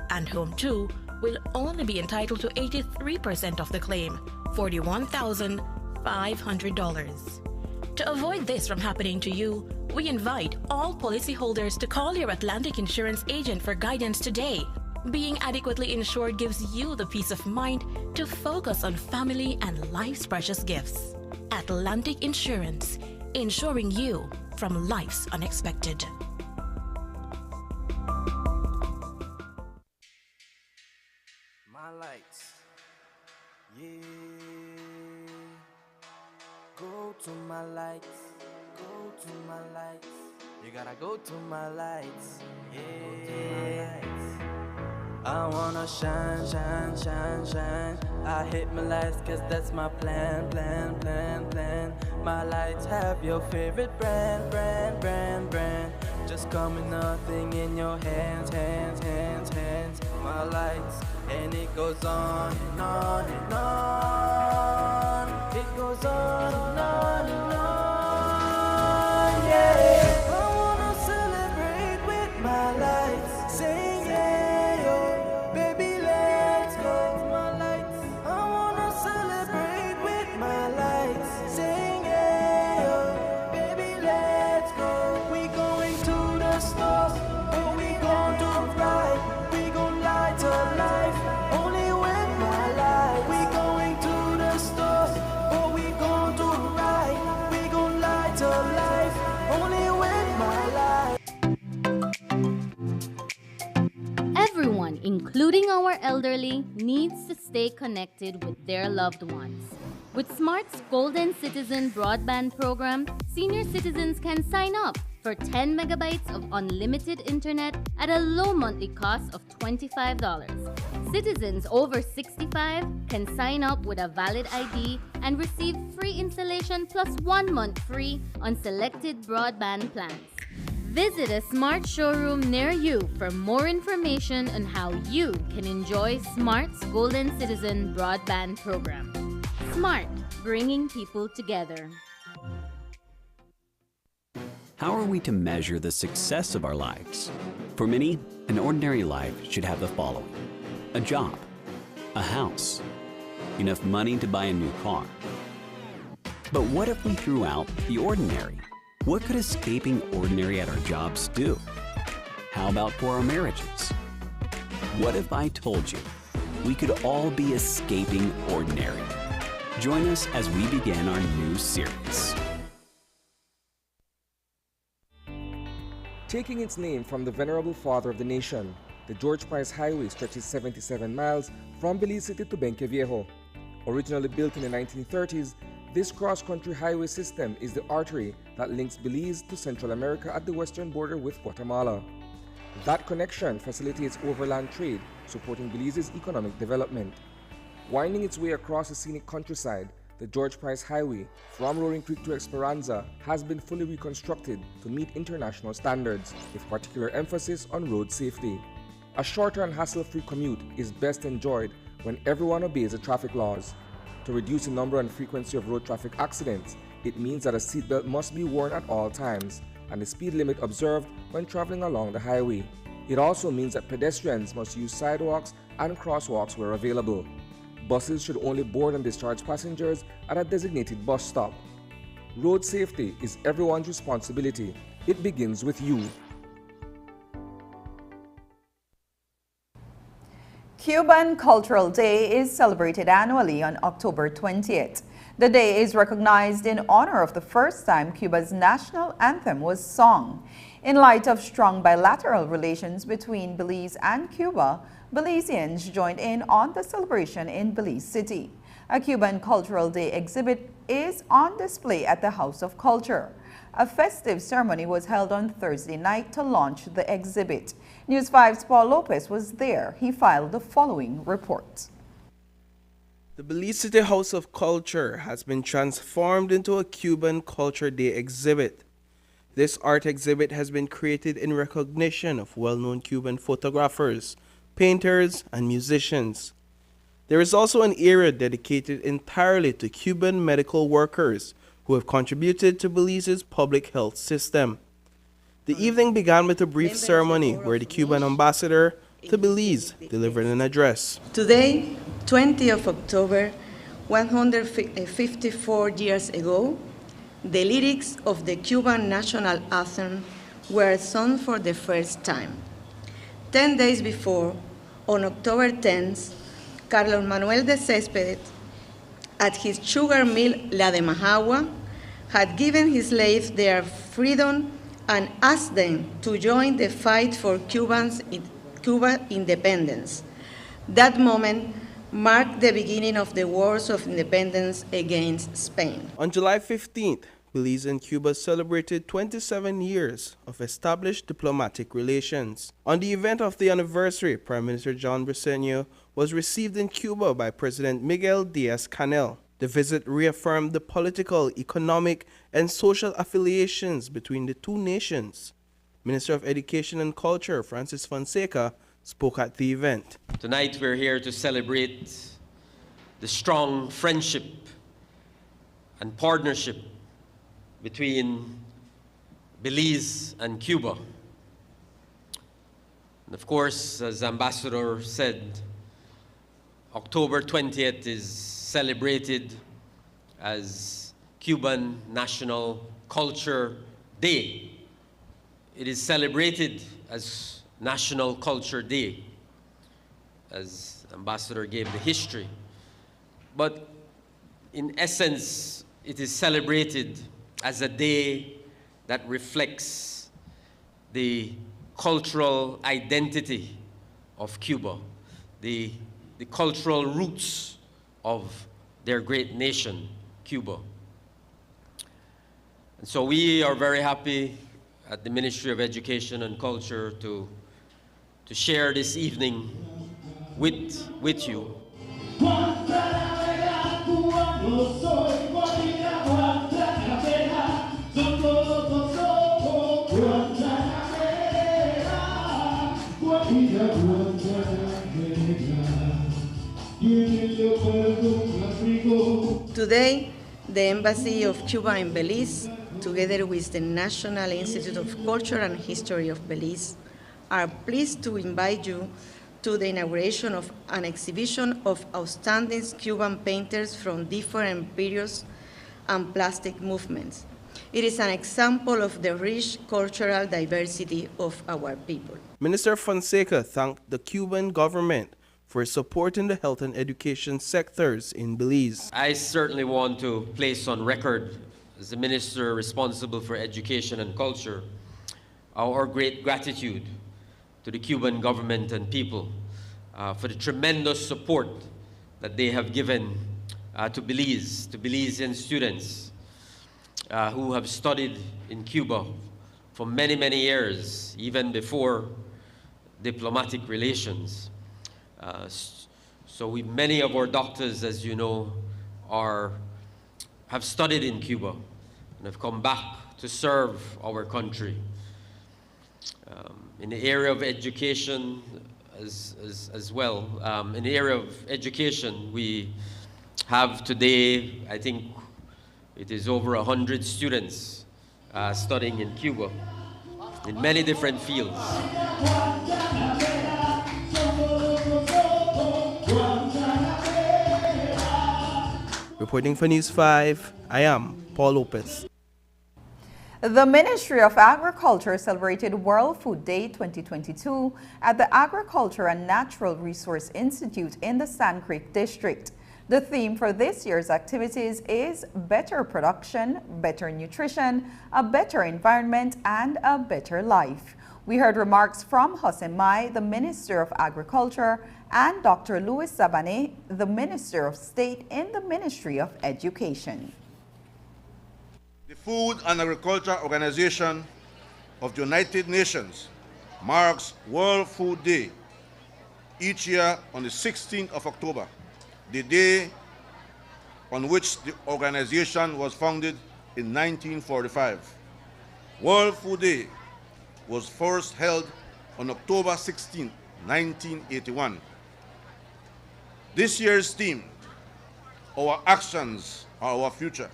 and Home 2 will only be entitled to 83% of the claim, $41,500. To avoid this from happening to you, we invite all policyholders to call your Atlantic Insurance agent for guidance today. Being adequately insured gives you the peace of mind to focus on family and life's precious gifts. Atlantic Insurance, insuring you from life's unexpected. My lights, yeah. Go to my lights, go to my lights. You gotta go to my lights, yeah. I wanna shine, shine, shine, shine. I hit my lights cause that's my plan, plan, plan, plan. My lights have your favorite brand, brand, brand, brand. Just come with nothing in your hands, hands, hands, hands. My lights, and it goes on and on and on. It goes on and on and on, yeah. I wanna celebrate with my lights, sing yeah, yo, baby let's go. My lights, I wanna celebrate with my lights, sing yeah, yo, baby let's go. We going to the stars, but we gon' do right. We gon' light a life, only with my light. We going to the stars, but we gon' do right. We gon' light a life, only with my light. Everyone, including our elderly, needs to stay connected with their loved ones. With Smart's Golden Citizen broadband program, senior citizens can sign up for 10 megabytes of unlimited internet at a low monthly cost of $25. Citizens over 65 can sign up with a valid ID and receive free installation plus 1 month free on selected broadband plans. Visit a Smart showroom near you for more information on how you can enjoy Smart's Golden Citizen broadband program. Smart, bringing people together. How are we to measure the success of our lives? For many, an ordinary life should have the following: a job, a house, enough money to buy a new car. But what if we threw out the ordinary? What could escaping ordinary at our jobs do? How about for our marriages? What if I told you we could all be escaping ordinary? Join us as we begin our new series. Taking its name from the venerable father of the nation, the George Price Highway stretches 77 miles from Belize City to Benqueviejo. Originally built in the 1930s, this cross-country highway system is the artery that links Belize to Central America at the western border with Guatemala. That connection facilitates overland trade, supporting Belize's economic development. Winding its way across the scenic countryside, the George Price Highway from Roaring Creek to Esperanza has been fully reconstructed to meet international standards, with particular emphasis on road safety. A shorter and hassle-free commute is best enjoyed when everyone obeys the traffic laws. To reduce the number and frequency of road traffic accidents, it means that a seatbelt must be worn at all times and the speed limit observed when traveling along the highway. It also means that pedestrians must use sidewalks and crosswalks where available. Buses should only board and discharge passengers at a designated bus stop. Road safety is everyone's responsibility. It begins with you. Cuban Cultural Day is celebrated annually on October 20th. The day is recognized in honor of the first time Cuba's national anthem was sung. In light of strong bilateral relations between Belize and Cuba, Belizeans joined in on the celebration in Belize City. A Cuban Cultural Day exhibit is on display at the House of Culture. A festive ceremony was held on Thursday night to launch the exhibit. News 5's Paul Lopez was there. He filed the following report. The Belize City House of Culture has been transformed into a Cuban Culture Day exhibit. This art exhibit has been created in recognition of well-known Cuban photographers, painters, and musicians. There is also an area dedicated entirely to Cuban medical workers who have contributed to Belize's public health system. The evening began with a brief ceremony where the Cuban ambassador to Belize delivered an address. Today, 20th of October, 154 years ago, the lyrics of the Cuban national anthem were sung for the first time. 10 days before, on October 10th, Carlos Manuel de Céspedes, at his sugar mill La de Majagua, had given his slaves their freedom and asked them to join the fight for Cuba's independence. That moment marked the beginning of the wars of independence against Spain. On July 15th, Belize and Cuba celebrated 27 years of established diplomatic relations. On the event of the anniversary, Prime Minister John Briceño was received in Cuba by President Miguel Díaz-Canel. The visit reaffirmed the political, economic, and social affiliations between the two nations. Minister of Education and Culture, Francis Fonseca, spoke at the event. Tonight we're here to celebrate the strong friendship and partnership between Belize and Cuba. And of course, as Ambassador said, October 20th is celebrated as Cuban National Culture Day. It is celebrated as National Culture Day, as Ambassador gave the history. But in essence, it is celebrated as a day that reflects the cultural identity of Cuba, the cultural roots of their great nation, Cuba. And so we are very happy at the Ministry of Education and Culture to share this evening with you. Today, the Embassy of Cuba in Belize, together with the National Institute of Culture and History of Belize, are pleased to invite you to the inauguration of an exhibition of outstanding Cuban painters from different periods and plastic movements. It is an example of the rich cultural diversity of our people. Minister Fonseca thanked the Cuban government for supporting the health and education sectors in Belize. I certainly want to place on record, as the minister responsible for education and culture, our great gratitude to the Cuban government and people for the tremendous support that they have given to Belizean students who have studied in Cuba for many, many years, even before diplomatic relations. Many of our doctors, as you know, have studied in Cuba and have come back to serve our country. In the area of education as well, in the area of education, we have today, I think it is over 100 students studying in Cuba in many different fields. Reporting for News 5, I am Paul Lopez. The Ministry of Agriculture celebrated World Food Day 2022 at the Agriculture and Natural Resource Institute in the Sand Creek District. The theme for this year's activities is Better Production, Better Nutrition, a Better Environment, and a Better Life. We heard remarks from Hossein Mai, the Minister of Agriculture, and Dr. Louis Sabane, the Minister of State in the Ministry of Education. The Food and Agriculture Organization of the United Nations marks World Food Day each year on the 16th of October, the day on which the organization was founded in 1945. World Food Day was first held on October 16, 1981. This year's theme, Our Actions Are Our Future.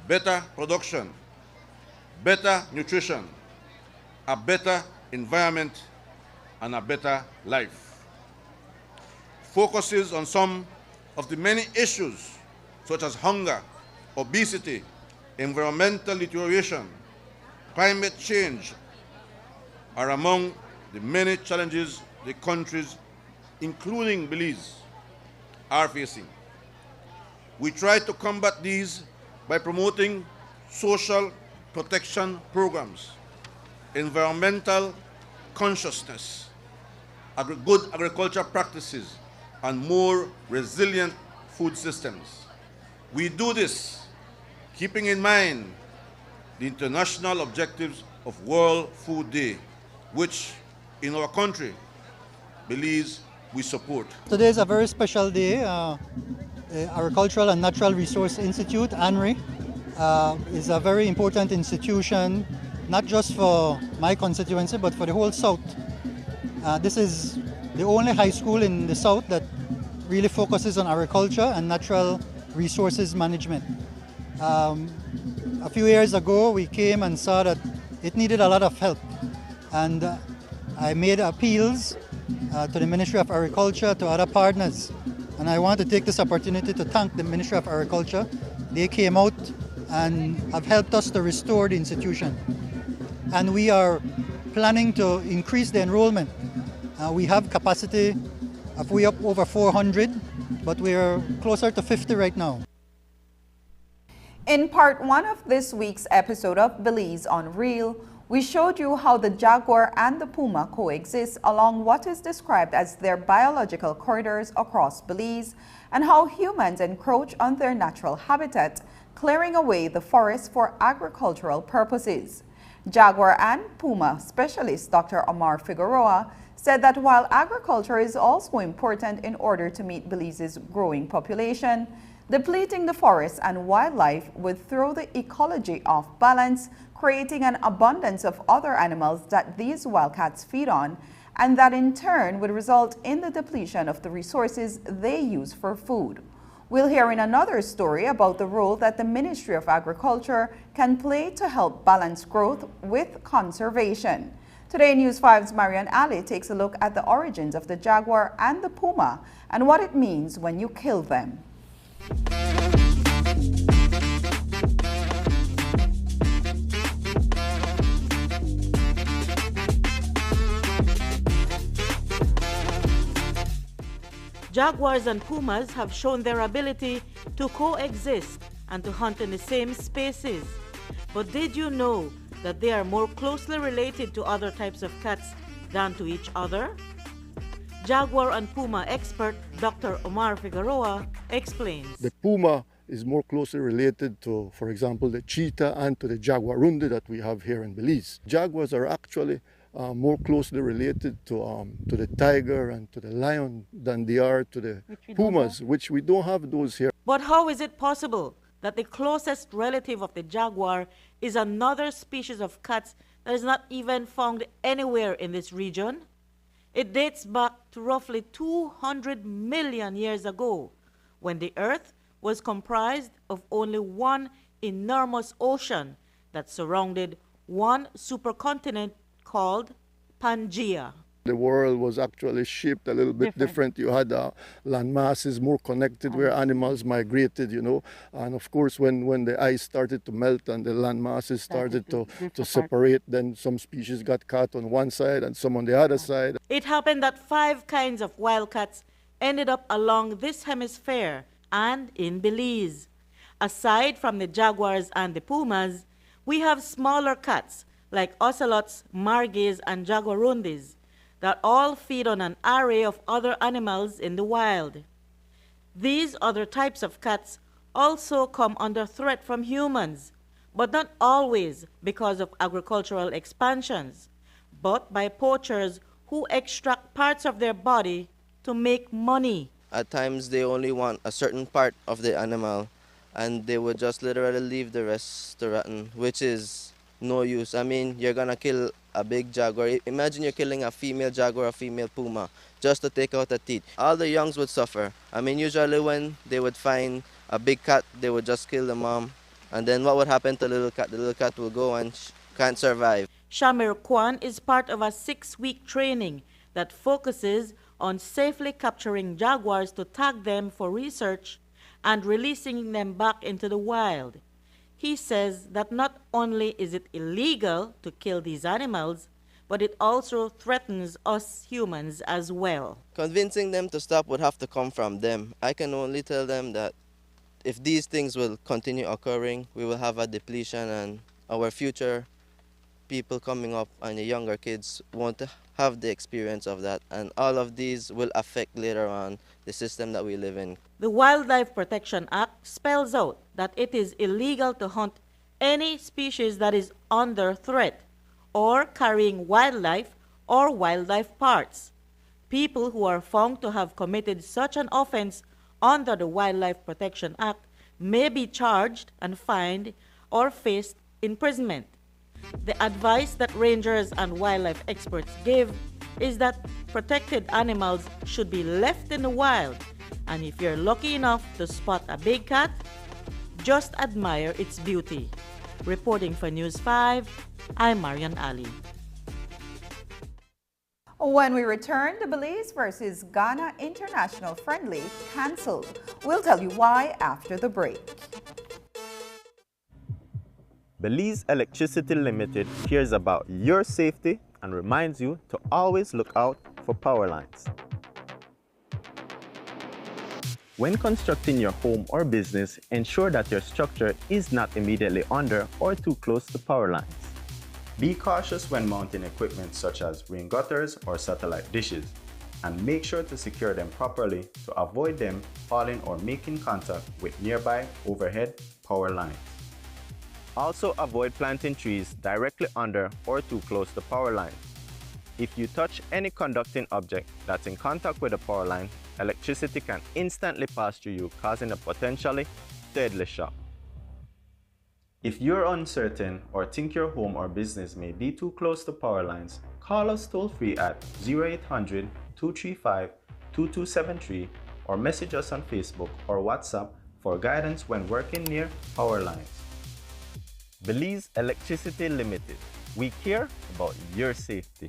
Better production, better nutrition, a better environment, and a better life. Focuses on some of the many issues such as hunger, obesity, environmental deterioration, climate change are among the many challenges the countries, including Belize, are facing. We try to combat these by promoting social protection programs, environmental consciousness, good agriculture practices, and more resilient food systems. We do this keeping in mind the international objectives of World Food Day, which in our country, Belize, we support. Today is a very special day. The Agricultural and Natural Resource Institute, ANRI, is a very important institution, not just for my constituency, but for the whole South. This is the only high school in the South that really focuses on agriculture and natural resources management. A few years ago, we came and saw that it needed a lot of help. And I made appeals to the Ministry of Agriculture, to other partners. And I want to take this opportunity to thank the Ministry of Agriculture. They came out and have helped us to restore the institution. And we are planning to increase the enrollment. We have capacity of way up over 400, but we are closer to 50 right now. In part one of this week's episode of Belize on Real, we showed you how the jaguar and the puma coexist along what is described as their biological corridors across Belize, and how humans encroach on their natural habitat, clearing away the forest for agricultural purposes. Jaguar and puma specialist Dr. Omar Figueroa said that while agriculture is also important in order to meet Belize's growing population, depleting the forests and wildlife would throw the ecology off balance, creating an abundance of other animals that these wildcats feed on, and that in turn would result in the depletion of the resources they use for food. We'll hear in another story about the role that the Ministry of Agriculture can play to help balance growth with conservation. Today, News 5's Marian Ali takes a look at the origins of the jaguar and the puma and what it means when you kill them. Jaguars and pumas have shown their ability to coexist and to hunt in the same spaces. But did you know that they are more closely related to other types of cats than to each other? Jaguar and puma expert Dr. Omar Figueroa explains. The puma is more closely related to, for example, the cheetah and to the jaguarundi that we have here in Belize. Jaguars are actually more closely related to the tiger and to the lion than they are to the pumas, which we don't have those here. But how is it possible that the closest relative of the jaguar is another species of cats that is not even found anywhere in this region? It dates back to roughly 200 million years ago, when the Earth was comprised of only one enormous ocean that surrounded one supercontinent called Pangaea. The world was actually shaped a little bit different. You had land masses more connected where animals migrated, you know. And of course, when the ice started to melt and the land masses started to separate, then some species got caught on one side and some on the other side. It happened that 5 kinds of wildcats ended up along this hemisphere and in Belize. Aside from the jaguars and the pumas, we have smaller cats like ocelots, margays, and jaguarundis that all feed on an array of other animals in the wild. These other types of cats also come under threat from humans, but not always because of agricultural expansions, but by poachers who extract parts of their body to make money. At times they only want a certain part of the animal and they would just literally leave the rest to rotten, which is no use. I mean, you're gonna kill a big jaguar. Imagine you're killing a female jaguar, a female puma, just to take out the teeth. All the youngs would suffer. I mean, usually when they would find a big cat, they would just kill the mom. And then what would happen to the little cat? The little cat will go and can't survive. Shamir Kwan is part of a 6-week training that focuses on safely capturing jaguars to tag them for research and releasing them back into the wild. He says that not only is it illegal to kill these animals, but it also threatens us humans as well. Convincing them to stop would have to come from them. I can only tell them that if these things will continue occurring, we will have a depletion and our future people coming up and the younger kids won't have the experience of that, and all of these will affect later on the system that we live in. The Wildlife Protection Act spells out that it is illegal to hunt any species that is under threat or carrying wildlife or wildlife parts. People who are found to have committed such an offense under the Wildlife Protection Act may be charged and fined or face imprisonment. The advice that rangers and wildlife experts give is that protected animals should be left in the wild, and if you're lucky enough to spot a big cat, just admire its beauty. Reporting for News 5, I'm Marian Ali. When we return, the Belize versus Ghana International Friendly cancelled. We'll tell you why after the break. Belize Electricity Limited cares about your safety and reminds you to always look out for power lines. When constructing your home or business, ensure that your structure is not immediately under or too close to power lines. Be cautious when mounting equipment such as rain gutters or satellite dishes, and make sure to secure them properly to avoid them falling or making contact with nearby overhead power lines. Also avoid planting trees directly under or too close to power lines. If you touch any conducting object that's in contact with the power line, electricity can instantly pass through you, causing a potentially deadly shock. If you're uncertain or think your home or business may be too close to power lines, call us toll-free at 0800-235-2273 or message us on Facebook or WhatsApp for guidance when working near power lines. Belize Electricity Limited. We care about your safety.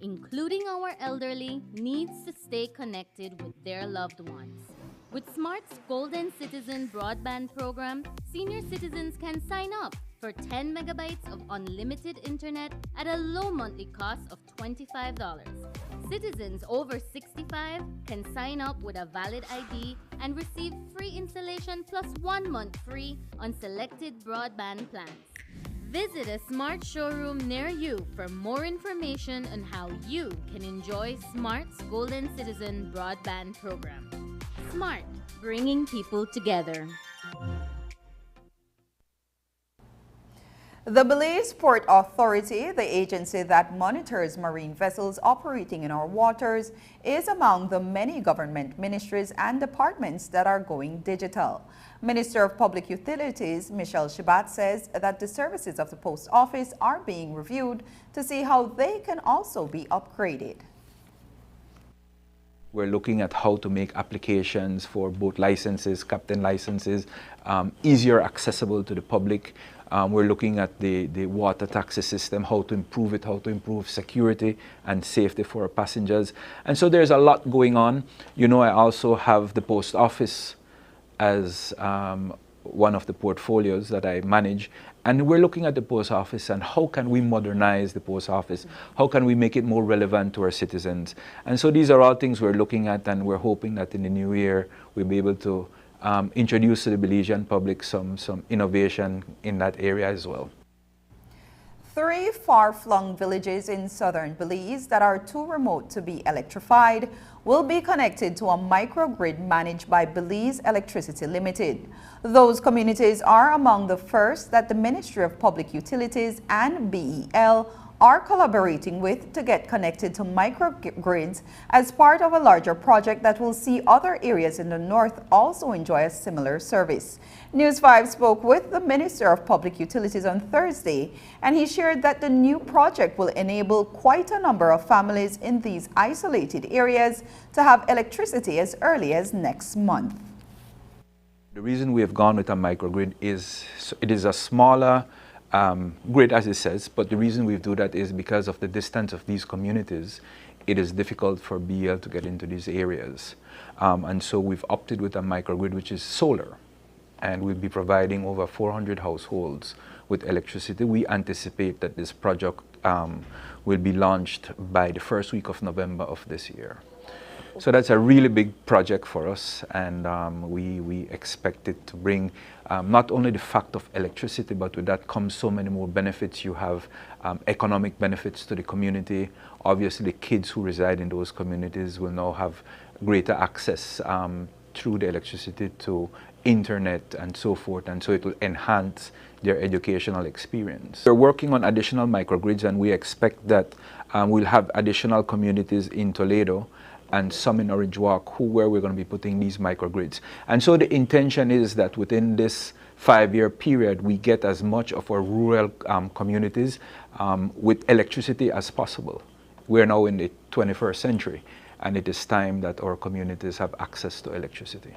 Including our elderly, needs to stay connected with their loved ones. With Smart's Golden Citizen broadband program, senior citizens can sign up for 10 megabytes of unlimited internet at a low monthly cost of $25. Citizens over 65 can sign up with a valid ID and receive free installation plus 1 month free on selected broadband plans. Visit a Smart showroom near you for more information on how you can enjoy Smart's Golden Citizen broadband program. Smart, bringing people together. The Belize Port Authority, the agency that monitors marine vessels operating in our waters, is among the many government ministries and departments that are going digital. Minister of Public Utilities Michelle Shibat says that the services of the post office are being reviewed to see how they can also be upgraded. We're looking at how to make applications for boat licenses, captain licenses, easier accessible to the public. We're looking at the water taxi system, how to improve it, how to improve security and safety for our passengers. And so there's a lot going on. You know, I also have the post office as one of the portfolios that I manage. And we're looking at the post office and how can we modernize the post office? How can we make it more relevant to our citizens? And so these are all things we're looking at, and we're hoping that in the new year we'll be able to introduce to the Belizean public some innovation in that area as well. 3 far-flung villages in southern Belize that are too remote to be electrified will be connected to a microgrid managed by Belize Electricity Limited. Those communities are among the first that the Ministry of Public Utilities and BEL are collaborating with to get connected to microgrids as part of a larger project that will see other areas in the north also enjoy a similar service. News 5 spoke with the Minister of Public Utilities on Thursday, and he shared that the new project will enable quite a number of families in these isolated areas to have electricity as early as next month. The reason we have gone with a microgrid is it is a smaller grid, as it says, but the reason we do that is because of the distance of these communities. It is difficult for BL to get into these areas. And so we've opted with a microgrid, which is solar, and we'll be providing over 400 households with electricity. We anticipate that this project will be launched by the first week of November of this year. So that's a really big project for us, and we expect it to bring not only the fact of electricity, but with that comes so many more benefits. You have economic benefits to the community. Obviously, the kids who reside in those communities will now have greater access through the electricity to internet and so forth, and so it will enhance their educational experience. We're working on additional microgrids, and we expect that we'll have additional communities in Toledo and some in Orange Walk where we're going to be putting these microgrids. And so the intention is that within this 5-year period, we get as much of our rural communities with electricity as possible. We're now in the 21st century, and it is time that our communities have access to electricity.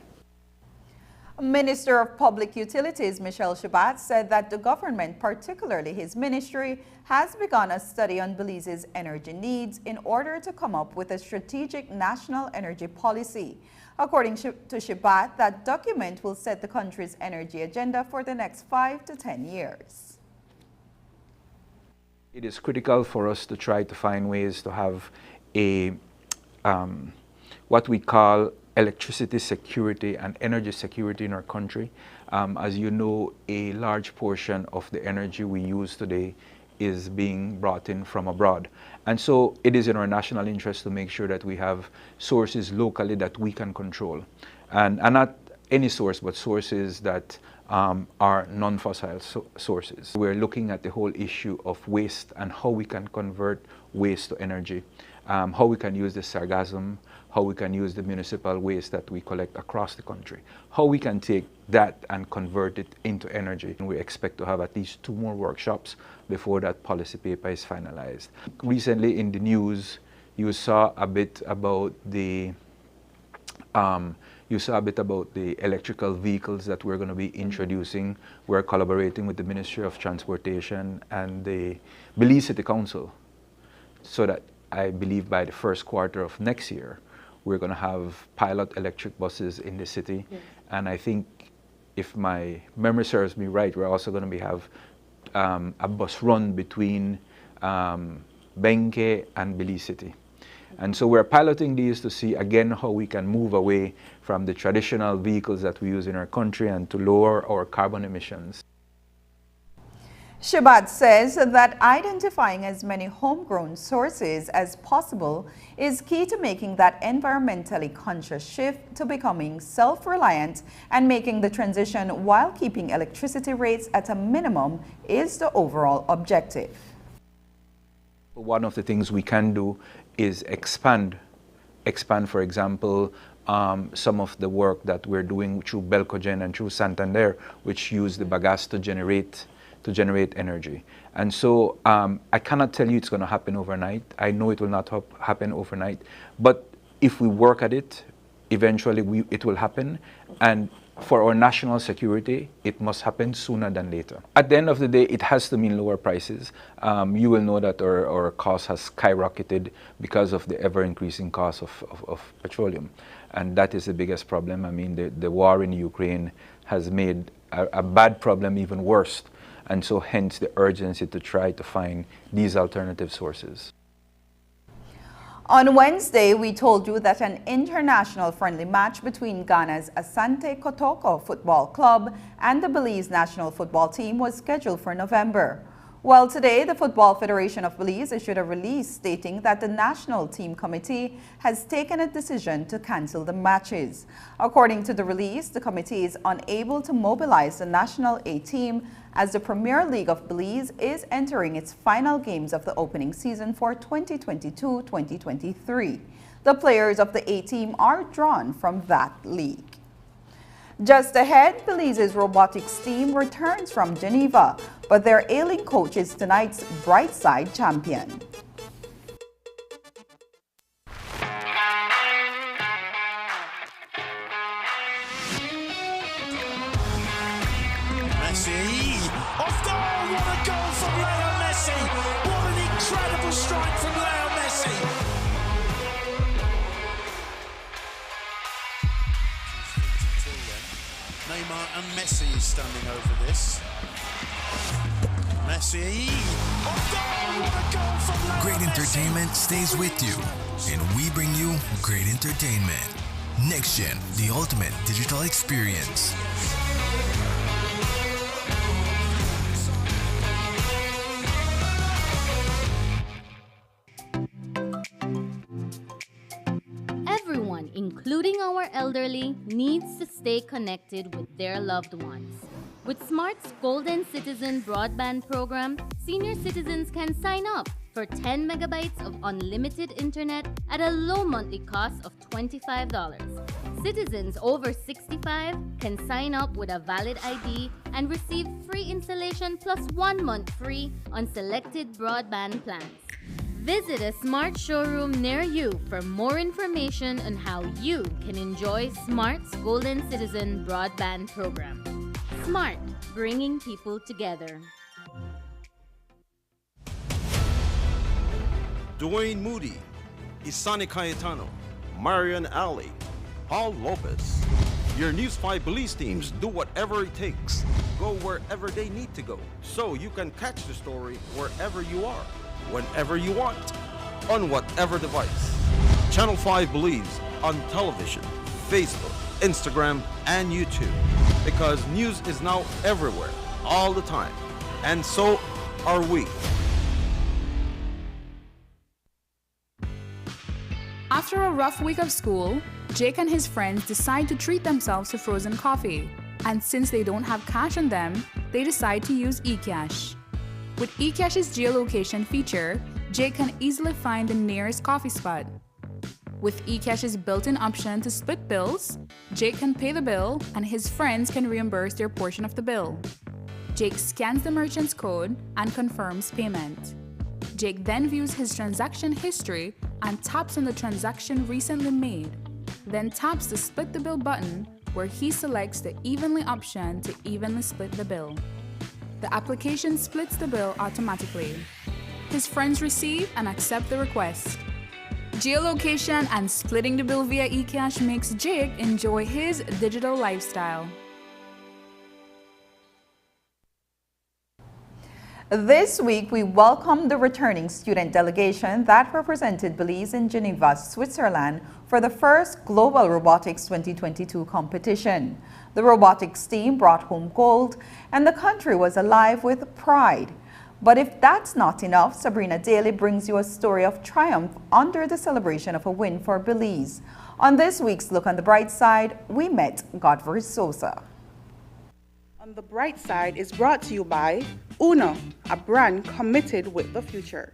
Minister of Public Utilities Michelle Shibat said that the government, particularly his ministry, has begun a study on Belize's energy needs in order to come up with a strategic national energy policy. According to Shibat, that document will set the country's energy agenda for the next 5 to 10 years. It is critical for us to try to find ways to have a what we call electricity security and energy security in our country. As you know, a large portion of the energy we use today is being brought in from abroad. And so it is in our national interest to make sure that we have sources locally that we can control. And not any source, but sources that are non-fossil sources. We're looking at the whole issue of waste and how we can convert waste to energy, how we can use the sargassum, how we can use the municipal waste that we collect across the country, how we can take that and convert it into energy. And we expect to have at least 2 more workshops before that policy paper is finalized. Recently in the news, you saw a bit about the electrical vehicles that we're going to be introducing. We're collaborating with the Ministry of Transportation and the Belize City Council, so that I believe by the first quarter of next year, we're going to have pilot electric buses in the city. Yes. And I think, if my memory serves me right, we're also going to have a bus run between Benke and Belize City. And so we're piloting these to see again how we can move away from the traditional vehicles that we use in our country and to lower our carbon emissions. Shabat says that identifying as many homegrown sources as possible is key to making that environmentally conscious shift to becoming self-reliant, and making the transition while keeping electricity rates at a minimum is the overall objective. One of the things we can do is expand, for example, some of the work that we're doing through Belcogen and through Santander, which use the bagasse to generate energy. And so I cannot tell you it's going to happen overnight. I know it will not happen overnight, but if we work at it, eventually it will happen. And for our national security, it must happen sooner than later. At the end of the day, it has to mean lower prices. You will know that our cost has skyrocketed because of the ever-increasing cost of petroleum. And that is the biggest problem. I mean, the war in Ukraine has made a bad problem even worse. And so hence the urgency to try to find these alternative sources. On Wednesday, we told you that an international friendly match between Ghana's Asante Kotoko Football Club and the Belize national football team was scheduled for November. Well, today, the Football Federation of Belize issued a release stating that the national team committee has taken a decision to cancel the matches. According to the release, the committee is unable to mobilize the national A team as the Premier League of Belize is entering its final games of the opening season for 2022-2023. The players of the A team are drawn from that league. Just ahead, Belize's robotics team returns from Geneva, but their ailing coach is tonight's bright side champion. Messi, off goal! What a goal from Leo Messi! What an incredible strike from Leo Messi! Neymar and Messi is standing over this. Messi, off goal! What a goal from Leo Great entertainment stays with you, and we bring you great entertainment. Next Gen, the ultimate digital experience. Everyone, including our elderly, needs to stay connected with their loved ones. With Smart's Golden Citizen broadband program, senior citizens can sign up for 10 megabytes of unlimited internet at a low monthly cost of $25. Citizens over 65 can sign up with a valid ID and receive free installation plus 1 month free on selected broadband plans. Visit a Smart showroom near you for more information on how you can enjoy Smart's Golden Citizen broadband program. Smart, bringing people together. Dwayne Moody, Isani Cayetano, Marian Ali, Paul Lopez. Your News 5 Belize teams do whatever it takes. Go wherever they need to go, so you can catch the story wherever you are, whenever you want, on whatever device. Channel 5 Belize on television, Facebook, Instagram, and YouTube. Because news is now everywhere, all the time. And so are we. After a rough week of school, Jake and his friends decide to treat themselves to frozen coffee. And since they don't have cash on them, they decide to use eCash. With eCash's geolocation feature, Jake can easily find the nearest coffee spot. With eCash's built-in option to split bills, Jake can pay the bill and his friends can reimburse their portion of the bill. Jake scans the merchant's code and confirms payment. Jake then views his transaction history and taps on the transaction recently made, then taps the Split the Bill button where he selects the Evenly option to evenly split the bill. The application splits the bill automatically. His friends receive and accept the request. Geolocation and splitting the bill via eCash makes Jake enjoy his digital lifestyle. This week, we welcomed the returning student delegation that represented Belize in Geneva, Switzerland for the first Global Robotics 2022 competition. The robotics team brought home gold and the country was alive with pride. But if that's not enough, Sabrina Daly brings you a story of triumph under the celebration of a win for Belize. On this week's Look on the Bright Side, we met Godfrey Sosa. On the Bright Side is brought to you by Uno, a brand committed with the future.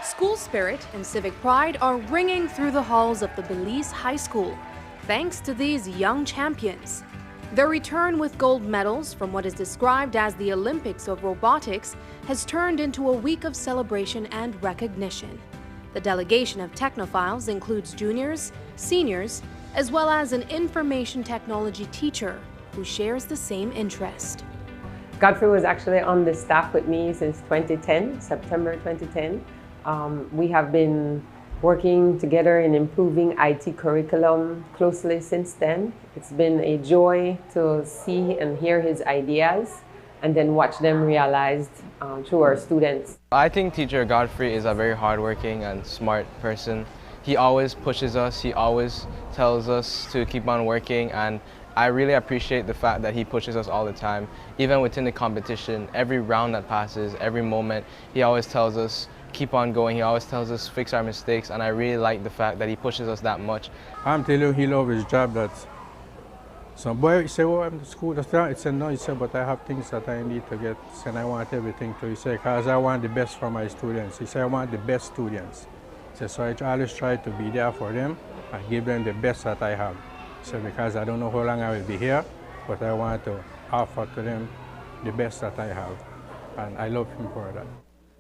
School spirit and civic pride are ringing through the halls of the Belize High School, thanks to these young champions. Their return with gold medals from what is described as the Olympics of robotics has turned into a week of celebration and recognition. The delegation of technophiles includes juniors, seniors, as well as an information technology teacher who shares the same interest. Godfrey was actually on the staff with me since 2010, September 2010. We have been working together in improving IT curriculum closely since then. It's been a joy to see and hear his ideas and then watch them realized through our students. I think Teacher Godfrey is a very hardworking and smart person. He always pushes us, he always tells us to keep on working, and I really appreciate the fact that he pushes us all the time. Even within the competition, every round that passes, every moment, he always tells us keep on going. He always tells us fix our mistakes, and I really like the fact that he pushes us that much. I'm telling you, he loves his job. That some boy say, "Oh, I'm to school." He said, "No," he said, "But I have things that I need to get, and I want everything to." He said, "Because I want the best for my students." He said, "I want the best students." He said, "So I always try to be there for them and give them the best that I have." He said, "Because I don't know how long I will be here, but I want to offer to them the best that I have," and I love him for that.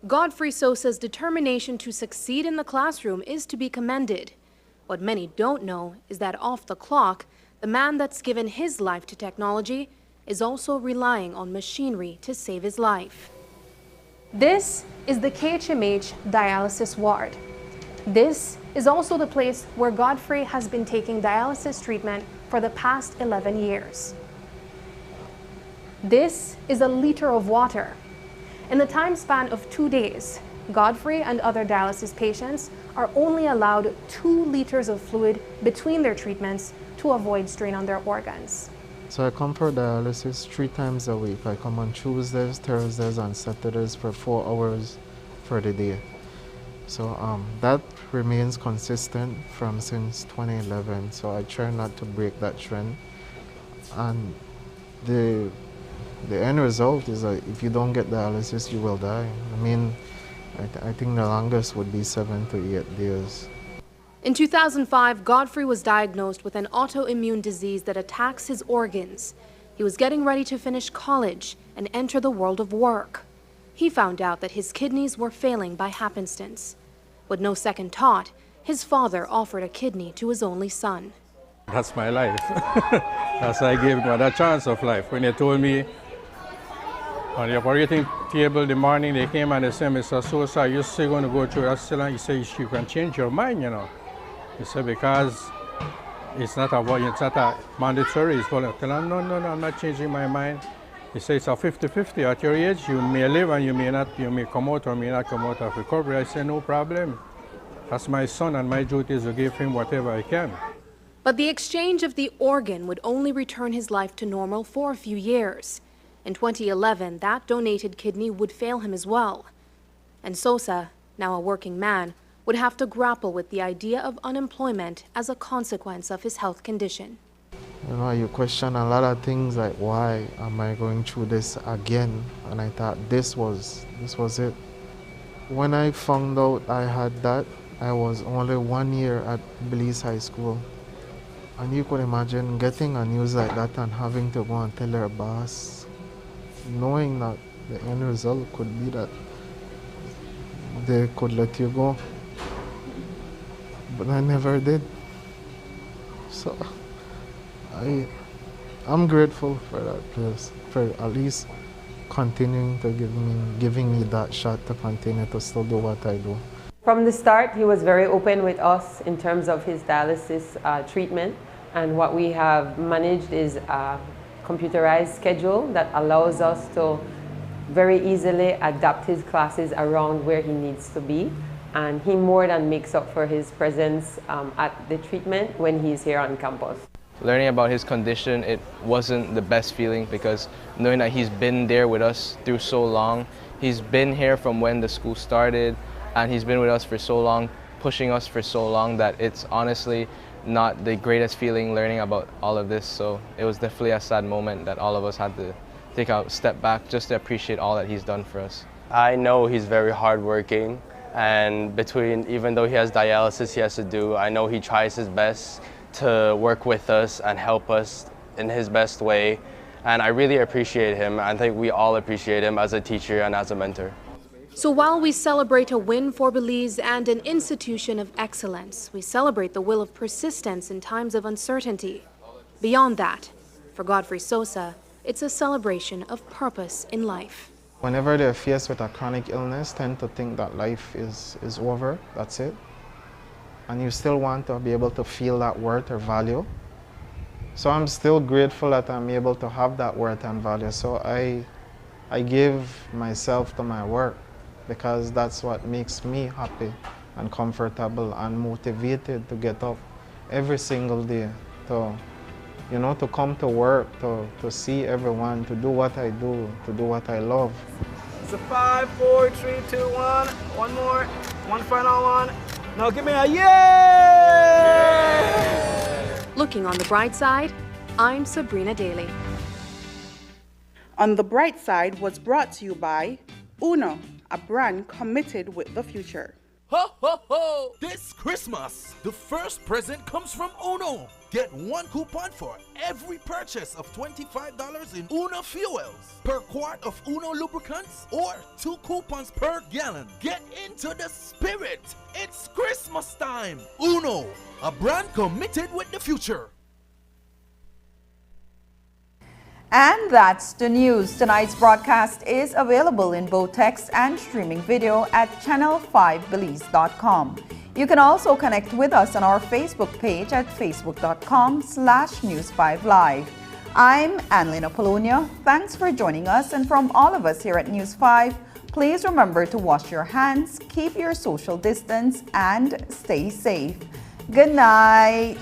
Godfrey Sosa's determination to succeed in the classroom is to be commended. What many don't know is that off the clock, the man that's given his life to technology is also relying on machinery to save his life. This is the KHMH dialysis ward. This is also the place where Godfrey has been taking dialysis treatment for the past 11 years. This is a liter of water. In the time span of 2 days, Godfrey and other dialysis patients are only allowed 2 liters of fluid between their treatments to avoid strain on their organs. So I come for dialysis 3 times a week. I come on Tuesdays, Thursdays, and Saturdays for 4 hours for the day. So that remains consistent from since 2011. So I try not to break that trend. And the end result is that if you don't get dialysis, you will die. I mean, I think the longest would be 7 to 8 days. In 2005, Godfrey was diagnosed with an autoimmune disease that attacks his organs. He was getting ready to finish college and enter the world of work. He found out that his kidneys were failing by happenstance. With no second thought, his father offered a kidney to his only son. That's my life. That's why I gave him that chance of life. When they told me on the operating table in the morning, they came and they said, "Mr. Sosa, you're still going to go through that still?" He said, "You can change your mind, you know." He said, "Because it's not a mandatory, it's voluntary." No, I'm not changing my mind. He said, "It's a 50-50. At your age, you may live and you may not, you may come out or may not come out of recovery." I said, "No problem. That's my son, and my duty is to give him whatever I can." But the exchange of the organ would only return his life to normal for a few years. In 2011, that donated kidney would fail him as well. And Sosa, now a working man, would have to grapple with the idea of unemployment as a consequence of his health condition. You know, you question a lot of things like, why am I going through this again? And I thought this was it. When I found out I had that, I was only 1 year at Belize High School. And you could imagine getting a news like that and having to go and tell your boss, knowing that the end result could be that they could let you go. But I never did. So I'm grateful for that place, for at least continuing to giving me that shot to continue to still do what I do. From the start, he was very open with us in terms of his dialysis treatment, and what we have managed is a computerized schedule that allows us to very easily adapt his classes around where he needs to be, and he more than makes up for his presence at the treatment when he's here on campus. Learning about his condition, it wasn't the best feeling because knowing that he's been there with us through so long, he's been here from when the school started, and he's been with us for so long, pushing us for so long, that it's honestly not the greatest feeling learning about all of this. So it was definitely a sad moment that all of us had to take a step back just to appreciate all that he's done for us. I know he's very hardworking, and even though he has dialysis he has to do, I know he tries his best to work with us and help us in his best way, and I really appreciate him. I think we all appreciate him as a teacher and as a mentor. So while we celebrate a win for Belize and an institution of excellence, we celebrate the will of persistence in times of uncertainty. Beyond that, for Godfrey Sosa, it's a celebration of purpose in life. Whenever they're faced with a chronic illness, tend to think that life is over, that's it. And you still want to be able to feel that worth or value. So I'm still grateful that I'm able to have that worth and value. So I give myself to my work because that's what makes me happy and comfortable and motivated to get up every single day to come to work, to see everyone, to do what I do, to do what I love. It's a 5, 4, 3, 2, 1. One more. One final one. Now give me a yay! Looking on the bright side, I'm Sabrina Daly. On the Bright Side was brought to you by Uno, a brand committed with the future. Ho, ho, ho! This Christmas, the first present comes from Uno. Get 1 coupon for every purchase of $25 in Uno fuels, per quart of Uno lubricants, or 2 coupons per gallon. Get into the spirit. It's Christmas time. Uno, a brand committed with the future. And that's the news. Tonight's broadcast is available in both text and streaming video at channel5belize.com. You can also connect with us on our Facebook page at facebook.com/News5Live. I'm Annalyn Apollonia. Thanks for joining us, and from all of us here at News 5, please remember to wash your hands, keep your social distance, and stay safe. Good night.